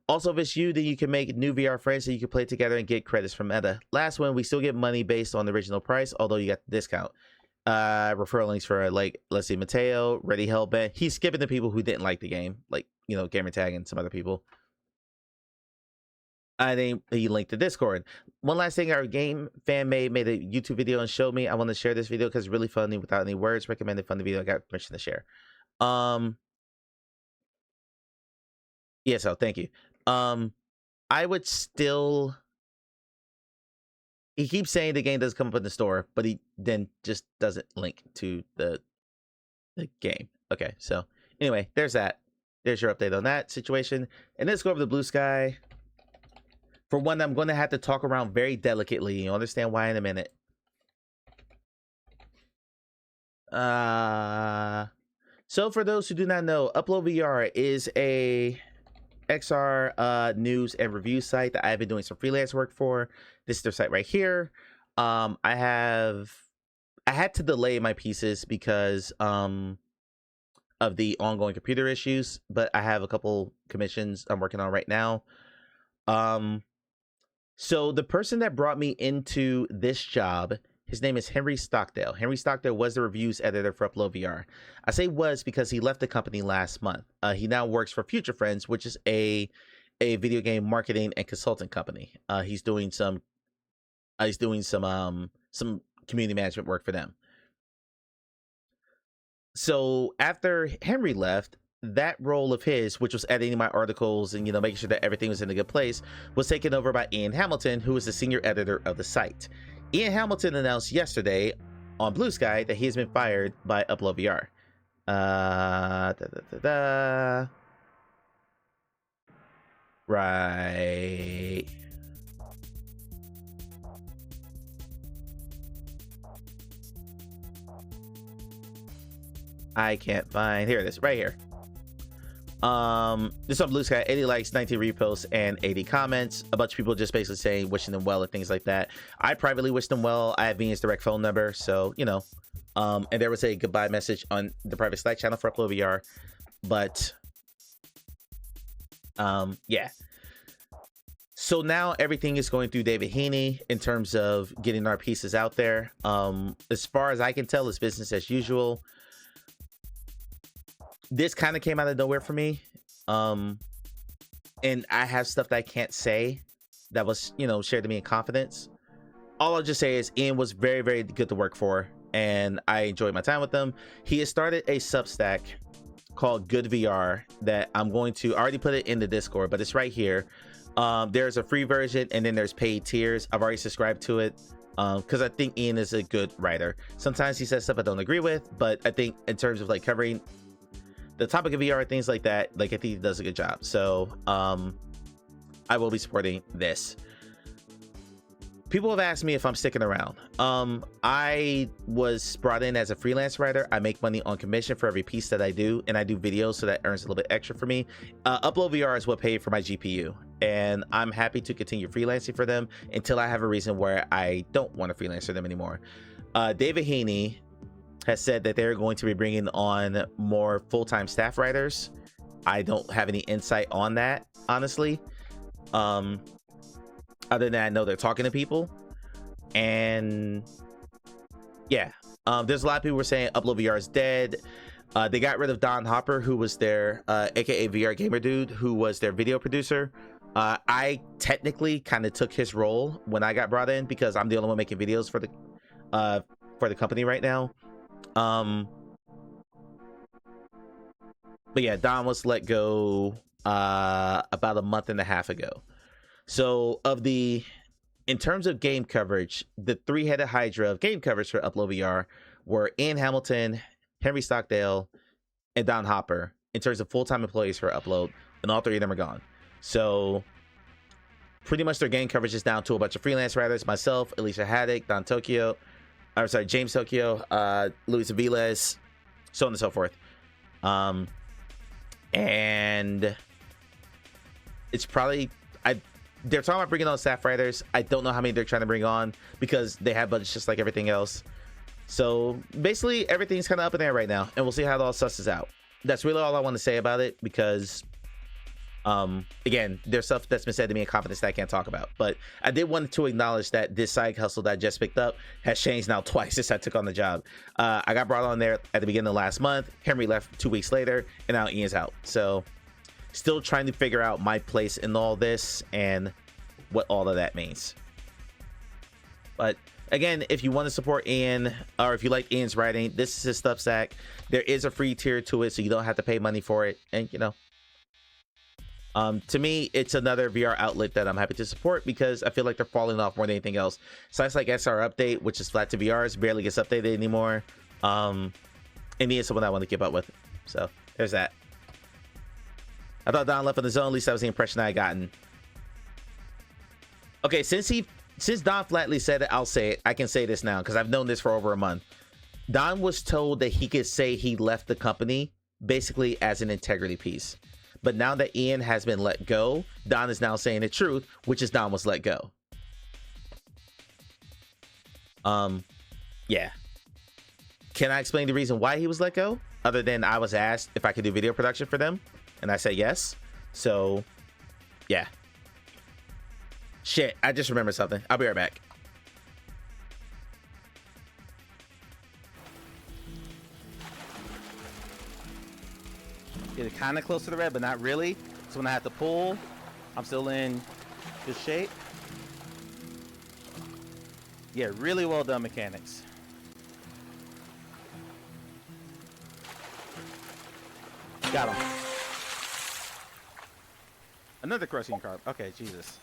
Also, if it's you, then you can make new VR friends so you can play together and get credits from Meta. Last one, we still get money based on the original price, although you got the discount. Referral links for, like, let's see, Mateo, Ready Hellbent. He's skipping the people who didn't like the game, like, you know, Gamertag and some other people. I think he linked to Discord. One last thing, our game fan made a YouTube video and showed me. I want to share this video because it's really funny without any words. Recommended funny video. I got permission to share. Yeah, so thank you. I would still. He keeps saying the game doesn't come up in the store, but he then just doesn't link to the game. Okay, so anyway, there's that. There's your update on that situation. And let's go over to Blue Sky. For one, I'm going to have to talk around very delicately. You'll understand why in a minute. So for those who do not know, Upload VR is a XR news and review site that I've been doing some freelance work for. This is their site right here. I had to delay my pieces because of the ongoing computer issues, but I have a couple commissions I'm working on right now. So the person that brought me into this job, his name is Henry Stockdale. Henry Stockdale was the reviews editor for Upload VR. I say was because he left the company last month. He now works for Future Friends, which is a video game marketing and consulting company. He's doing some community management work for them. So after Henry left, that role of his, which was editing my articles and, you know, making sure that everything was in a good place, was taken over by Ian Hamilton, who is the senior editor of the site. Ian Hamilton announced yesterday on Blue Sky that he has been fired by Upload VR. Right. I can't find. Here it is, right here. This on Blue Sky, 80 likes, 19 reposts, and 80 comments. A bunch of people just basically saying wishing them well and things like that. I privately wish them well. I have Ian's direct phone number, so you know. And there was a goodbye message on the private Slack channel for Upload VR, but yeah. So now everything is going through David Heaney in terms of getting our pieces out there. As far as I can tell, it's business as usual. This kind of came out of nowhere for me. And I have stuff that I can't say that was, you know, shared to me in confidence. All I'll just say is Ian was very, very good to work for, and I enjoyed my time with him. He has started a Substack called Good VR that I already put it in the Discord, but it's right here. There's a free version and then there's paid tiers. I've already subscribed to it because I think Ian is a good writer. Sometimes he says stuff I don't agree with, but I think in terms of like covering the topic of VR, things like that, like I think he does a good job. So I will be supporting this. People have asked me if I'm sticking around. I was brought in as a freelance writer. I make money on commission for every piece that I do, and I do videos, so that earns a little bit extra for me. Upload VR is what paid for my GPU, and I'm happy to continue freelancing for them until I have a reason where I don't want to freelance for them anymore. David Heaney has said that they're going to be bringing on more full-time staff writers. I don't have any insight on that, honestly. Other than I know they're talking to people. And yeah, there's a lot of people who are saying Upload VR is dead. They got rid of Don Hopper, who was their aka VR Gamer Dude, who was their video producer. I technically kind of took his role when I got brought in because I'm the only one making videos for the company right now. But yeah, Don was let go about a month and a half ago. So in terms of game coverage, the three-headed hydra of game coverage for Upload VR were Ian Hamilton, Henry Stockdale, and Don Hopper in terms of full-time employees for Upload, and all three of them are gone. So pretty much their game coverage is down to a bunch of freelance writers, myself, Alicia Haddock, Don Tokyo, I'm sorry, James Tokyo, Luis Aviles, so on and so forth. And it's probably, they're talking about bringing on staff writers. I don't know how many they're trying to bring on because they have budgets just like everything else. So basically everything's kind of up in there right now, and we'll see how it all susses out. That's really all I want to say about it, because again, there's stuff that's been said to me in confidence that I can't talk about. But I did want to acknowledge that this side hustle that I just picked up has changed now twice since I took on the job. I got brought on there at the beginning of last month. Henry left 2 weeks later, and now Ian's out. So still trying to figure out my place in all this and what all of that means. But again, if you want to support Ian, or if you like Ian's writing, this is his Substack. There is a free tier to it, so you don't have to pay money for it. And you know, to me, it's another VR outlet that I'm happy to support, because I feel like they're falling off more than anything else. Sites like SR Update, which is flat to VRs, barely gets updated anymore. And Ian's someone I want to keep up with. So there's that. I thought Don left on his own. At least that was the impression I gotten. Okay, since Don flatly said it, I'll say it. I can say this now because I've known this for over a month. Don was told that he could say he left the company basically as an integrity piece. But now that Ian has been let go, Don is now saying the truth, which is Don was let go. Yeah. Can I explain the reason why he was let go? Other than I was asked if I could do video production for them, and I said yes. So, yeah. Shit, I just remembered something. I'll be right back. Get it kind of close to the red, but not really. So when I have to pull, I'm still in good shape. Yeah, really well done mechanics. Got him. Another crushing carp. Okay, Jesus.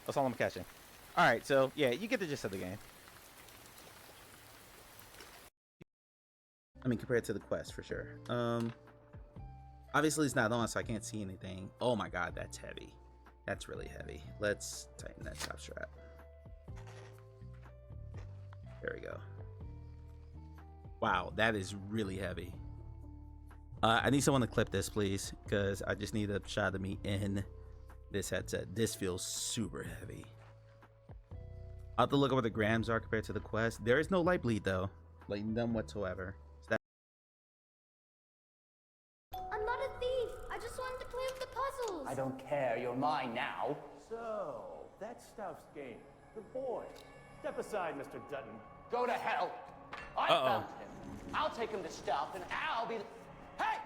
That's all I'm catching. All right, so yeah, you get the gist of the game. I mean, compared to the quest, for sure. Obviously it's not on, so I can't see anything. Oh my god, that's heavy. That's really heavy. Let's tighten that top strap. There we go. Wow, that is really heavy. I need someone to clip this, please, because I just need a shot of me in this headset. This feels super heavy. I'll have to look up what the grams are compared to the quest. There is no light bleed though, like none whatsoever. So I'm not a thief. I just wanted to play with the puzzles. I don't care. You're mine now. So, that stuff's game. Good boy. Step aside, Mr. Dutton. Go to hell. I found him. I'll take him to stuff, and I'll be the... Hey!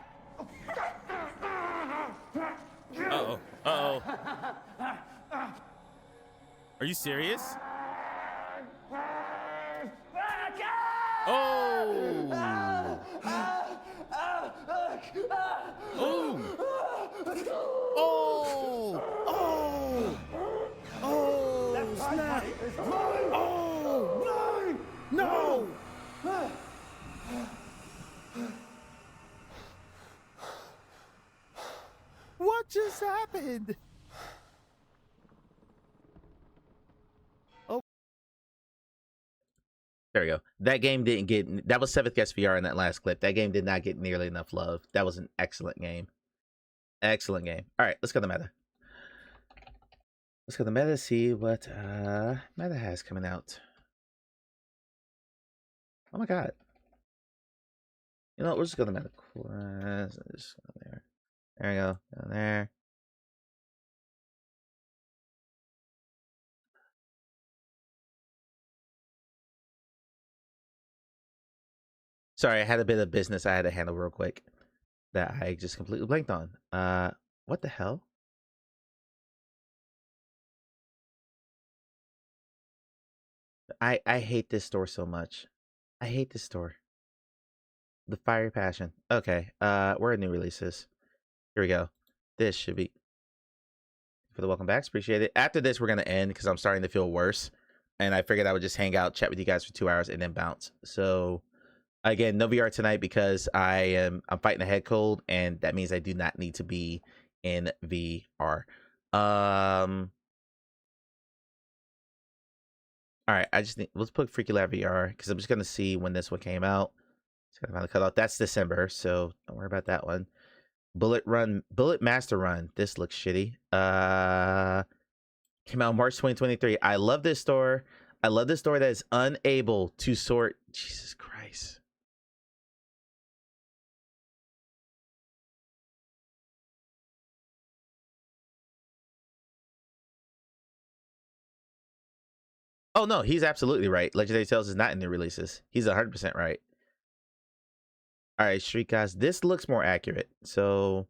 Uh-oh. Uh-oh. Are you serious? Oh! Oh! Oh! Oh! Oh! Snap! Oh! No! What just happened? Oh. there we go. That game didn't get, that was 7th Guest VR in that last clip. That game did not get nearly enough love. That was an excellent game. Excellent game. All right, let's go to meta. Let's go to meta, see what meta has coming out. Oh my god. You know what, we're just going to meta quest. Just go there. There we go. Go there. Sorry, I had a bit of business I had to handle real quick that I just completely blanked on. What the hell? I hate this store so much. I hate this store. The Fire Passion. Okay, where are new releases? Here we go. This should be for the welcome backs. Appreciate it. After this, we're gonna end because I'm starting to feel worse, and I figured I would just hang out, chat with you guys for 2 hours, and then bounce. So again, no VR tonight because I'm fighting a head cold, and that means I do not need to be in VR. All right, I just need let's put Freaky Lab VR because I'm just gonna see when this one came out. Just gotta find the cutoff. That's December, so don't worry about that one. Bullet Master Run. This looks shitty. Came out March 2023. I love this store. I love this store that is unable to sort. Jesus Christ. Oh no, he's absolutely right. Legendary Tales is not in the releases. He's 100% right. All right, Street Guys. This looks more accurate. So,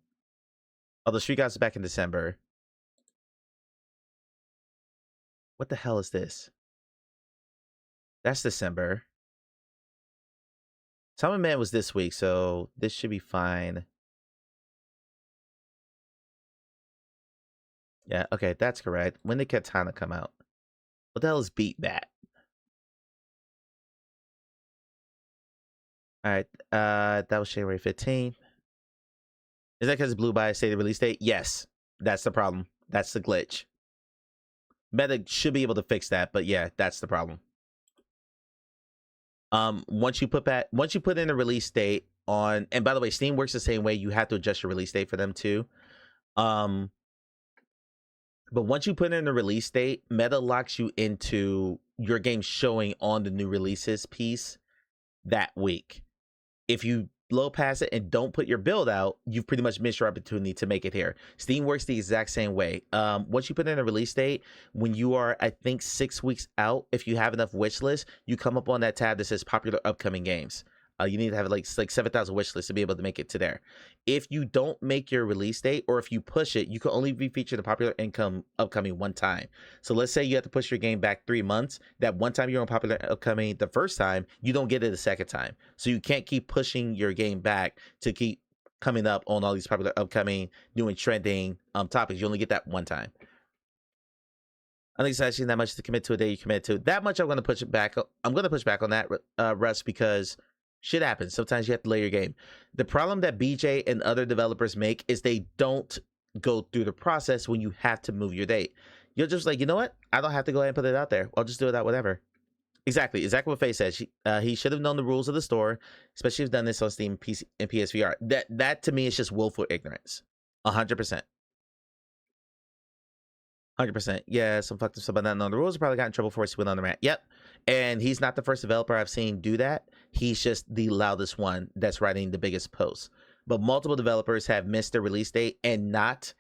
although Street Guys is back in December. What the hell is this? That's December. Summon Man was this week, so this should be fine. Yeah, okay, that's correct. When did Katana come out? What the hell is Beat Bat? All right, that was January 15th. Is that because Blue by stated release date? Yes, that's the problem. That's the glitch. Meta should be able to fix that, but yeah, that's the problem. Once you put in a release date on, and by the way, Steam works the same way. You have to adjust your release date for them too. But once you put in a release date, Meta locks you into your game showing on the new releases piece that week. If you blow past it and don't put your build out, you've pretty much missed your opportunity to make it here. Steam works the exact same way. Once you put in a release date, when you are, I think, 6 weeks out, if you have enough wish lists, you come up on that tab that says popular upcoming games. You need to have like 7,000 wish lists to be able to make it to there. If you don't make your release date, or if you push it, you can only be featured in popular upcoming one time. So let's say you have to push your game back 3 months. That one time you're on popular upcoming the first time, you don't get it the second time. So you can't keep pushing your game back to keep coming up on all these popular upcoming, new and trending topics. You only get that one time. I think it's actually that much to commit to a day you commit to. That much I'm going to push it back. I'm going to push back on that, Russ, because shit happens. Sometimes you have to lay your game. The problem that BJ and other developers make is they don't go through the process when you have to move your date. You're just like, you know what? I don't have to go ahead and put it out there. I'll just do it out whatever. Exactly what Faye said. He should have known the rules of the store, especially if done this on Steam, PC, and PSVR. That to me is just willful ignorance. 100%. 100%. Yeah, some fucked up stuff about not knowing the rules. Probably got in trouble for it. Went on the rant. Yep. And he's not the first developer I've seen do that. He's just the loudest one that's writing the biggest posts. But multiple developers have missed their release date and not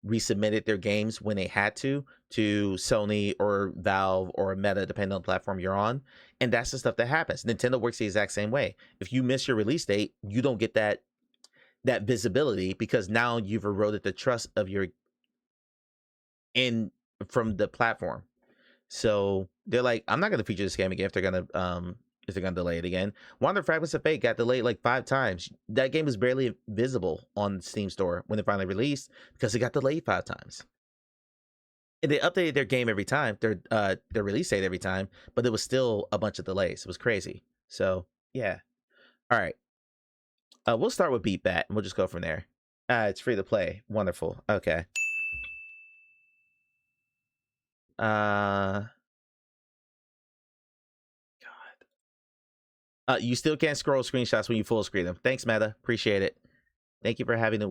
resubmitted their games when they had to Sony or Valve or Meta, depending on the platform you're on. And that's the stuff that happens. Nintendo works the exact same way. If you miss your release date, you don't get that visibility, because now you've eroded the trust of your from the platform. So they're like, I'm not gonna feature this game again if they're gonna delay it again. Wander Fragments of Fate got delayed like 5 times. That game was barely visible on Steam Store when it finally released because it got delayed 5 times. And they updated their game every time, their release date every time, but there was still a bunch of delays. It was crazy. So yeah. All right. We'll start with Beat Bat and we'll just go from there. It's free to play. Wonderful. Okay. You still can't scroll screenshots when you full screen them. Thanks, Meta. Appreciate it. Thank you for having the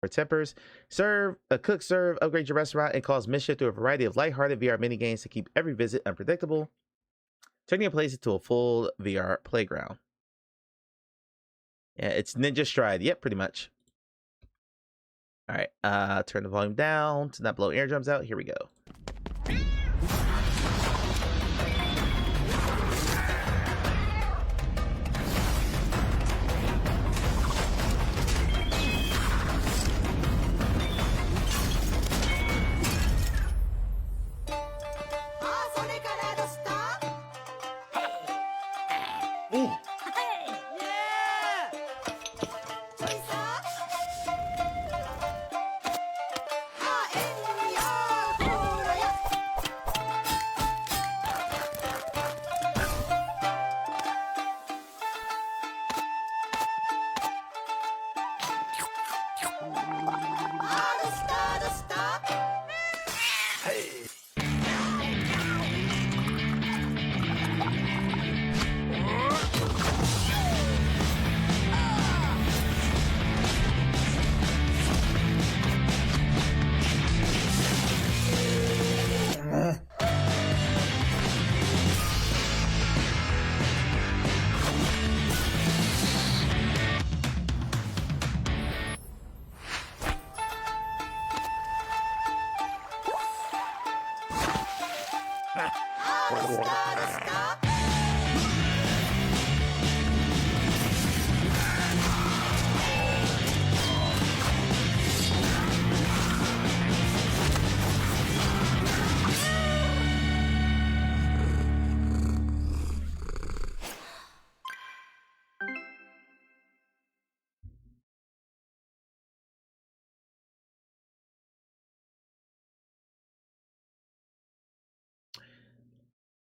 for tempers. Serve, upgrade your restaurant, and cause mischief through a variety of lighthearted VR minigames to keep every visit unpredictable. Turning your place into a full VR playground. Yeah, it's Ninja Stride. Yep, pretty much. All right, turn the volume down to not blow eardrums out. Here we go.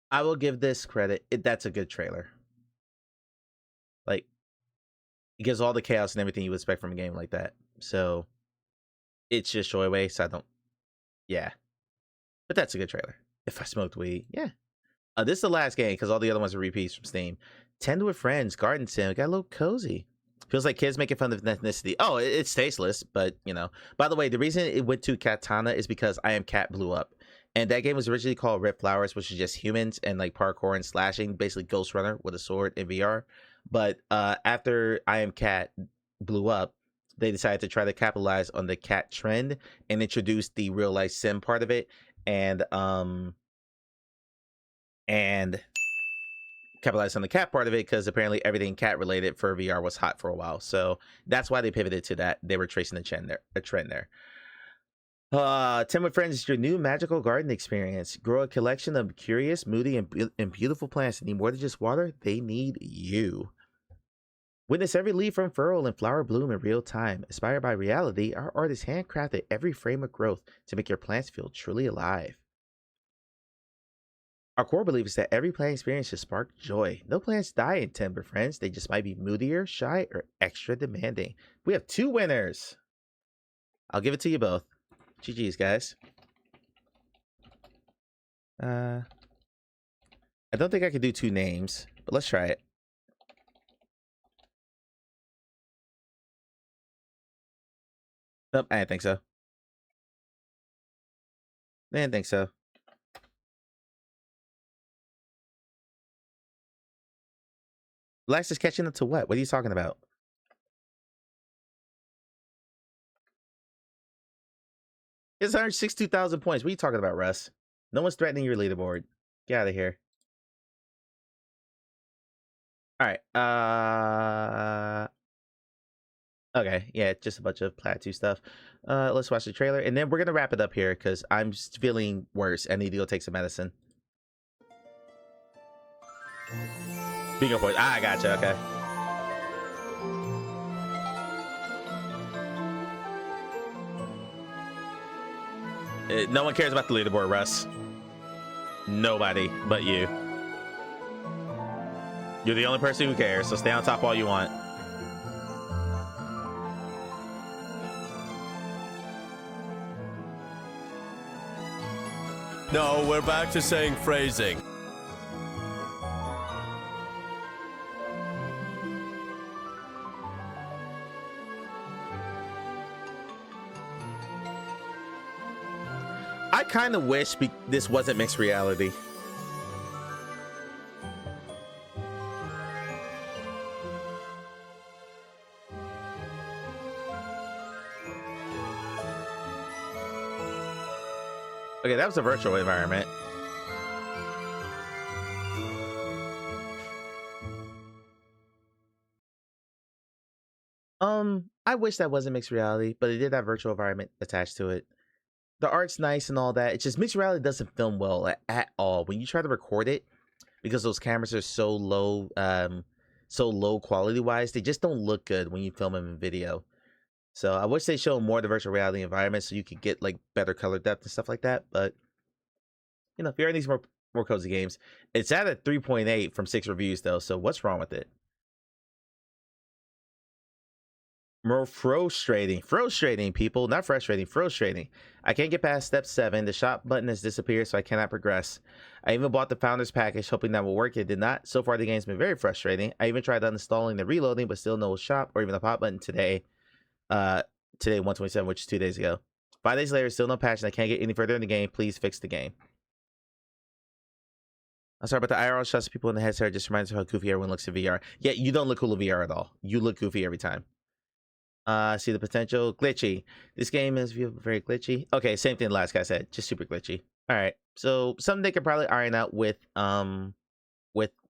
I will give this credit. That's a good trailer. Like, it gives all the chaos and everything you would expect from a game like that. So, it's just Joy Way, so I don't... Yeah. But that's a good trailer. If I smoked weed, yeah. This is the last game, because all the other ones are repeats from Steam. Tend with Friends, Garden Sim, got a little cozy. Feels like kids making fun of ethnicity. Oh, it's tasteless, but, you know. By the way, the reason it went to Katana is because I Am Cat blew up. And that game was originally called Red Flowers, which is just humans and like parkour and slashing, basically Ghost Runner with a sword in VR. But after I Am Cat blew up, they decided to try to capitalize on the cat trend and introduce the real life sim part of it, and capitalize on the cat part of it because apparently everything cat related for VR was hot for a while. So that's why they pivoted to that. They were tracing a trend there. 10 with Friends is your new magical garden experience. Grow a collection of curious, moody, and beautiful plants that need more than just water. They need you. Witness every leaf unfurl and flower bloom in real time. Inspired by reality, our artists handcrafted every frame of growth to make your plants feel truly alive. Our core belief is that every plant experience should spark joy. No plants die in 10 with Friends. They just might be moodier, shy, or extra demanding. We have 2 winners. I'll give it to you both. GG's, guys. I don't think I could do 2 names, but let's try it. Nope, I didn't think so. I didn't think so. Lex is catching up to what? What are you talking about? It's 162,000 points. What are you talking about, Russ? No one's threatening your leaderboard. Get out of here. All right. Okay. Yeah, just a bunch of Plateau stuff. Let's watch the trailer, and then we're gonna wrap it up here because I'm just feeling worse. I need to go take some medicine. Bingo points. I gotcha. Okay. No one cares about the leaderboard, Russ. Nobody but you. You're the only person who cares, so stay on top all you want. No, we're back to saying phrasing. I kind of wish this wasn't mixed reality. Okay, that was a virtual environment. I wish that wasn't mixed reality, but it did have virtual environment attached to it. The art's nice and all that. It's just mixed reality doesn't film well at all. When you try to record it, because those cameras are so low quality wise, they just don't look good when you film them in video. So I wish they showed more of the virtual reality environment so you could get like better color depth and stuff like that. But you know, if you're in these more cozy games, it's at a 3.8 from 6 reviews though. So what's wrong with it? More frustrating people, not frustrating, frustrating. I can't get past step 7. The shop button has disappeared, so I cannot progress. I even bought the founder's package hoping that will work. It did not. So far the game's been very frustrating. I even tried uninstalling the reloading, but still no shop or even the pop button today. Today 127, which is 2 days ago. 5 days later, still no patch, and I can't get any further in the game. Please fix the game. I'm sorry about the IRL shots of people in the headset. Just reminds me how goofy everyone looks in VR. Yeah, you don't look cool in VR at all. You look goofy every time. See the potential. Glitchy. This game is very glitchy. Okay, same thing the last guy said. Just super glitchy. All right. So something they could probably iron out with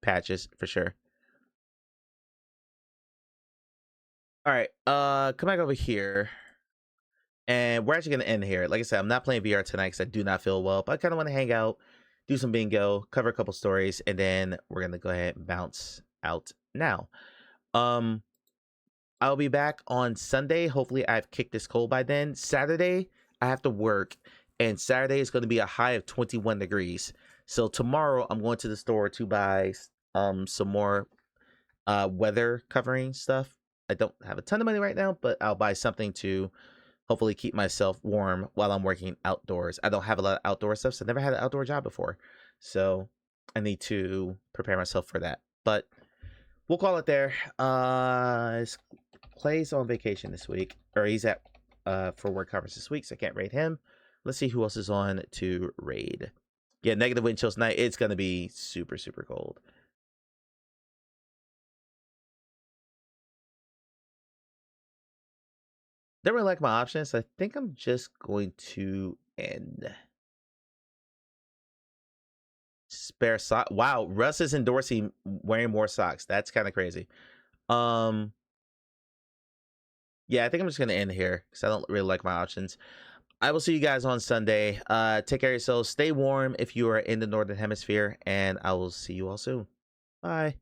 patches for sure. All right. Come back over here. And we're actually gonna end here. Like I said, I'm not playing VR tonight because I do not feel well, but I kind of want to hang out, do some bingo, cover a couple stories, and then we're gonna go ahead and bounce out now. I'll be back on Sunday. Hopefully I've kicked this cold by then. Saturday, I have to work. And Saturday is going to be a high of 21 degrees. So tomorrow, I'm going to the store to buy some more weather covering stuff. I don't have a ton of money right now, but I'll buy something to hopefully keep myself warm while I'm working outdoors. I don't have a lot of outdoor stuff, so I've never had an outdoor job before. So I need to prepare myself for that. But we'll call it there. Clay's on vacation this week, or he's at for work conference this week, so I can't raid him. Let's see who else is on to raid. Yeah, negative wind chills tonight. It's gonna be super, super cold. Don't really like my options. I think I'm just going to end. Spare sock. Wow, Russ is endorsing wearing more socks. That's kind of crazy. Yeah, I think I'm just going to end here because I don't really like my options. I will see you guys on Sunday. Take care of yourselves. Stay warm if you are in the Northern Hemisphere, and I will see you all soon. Bye.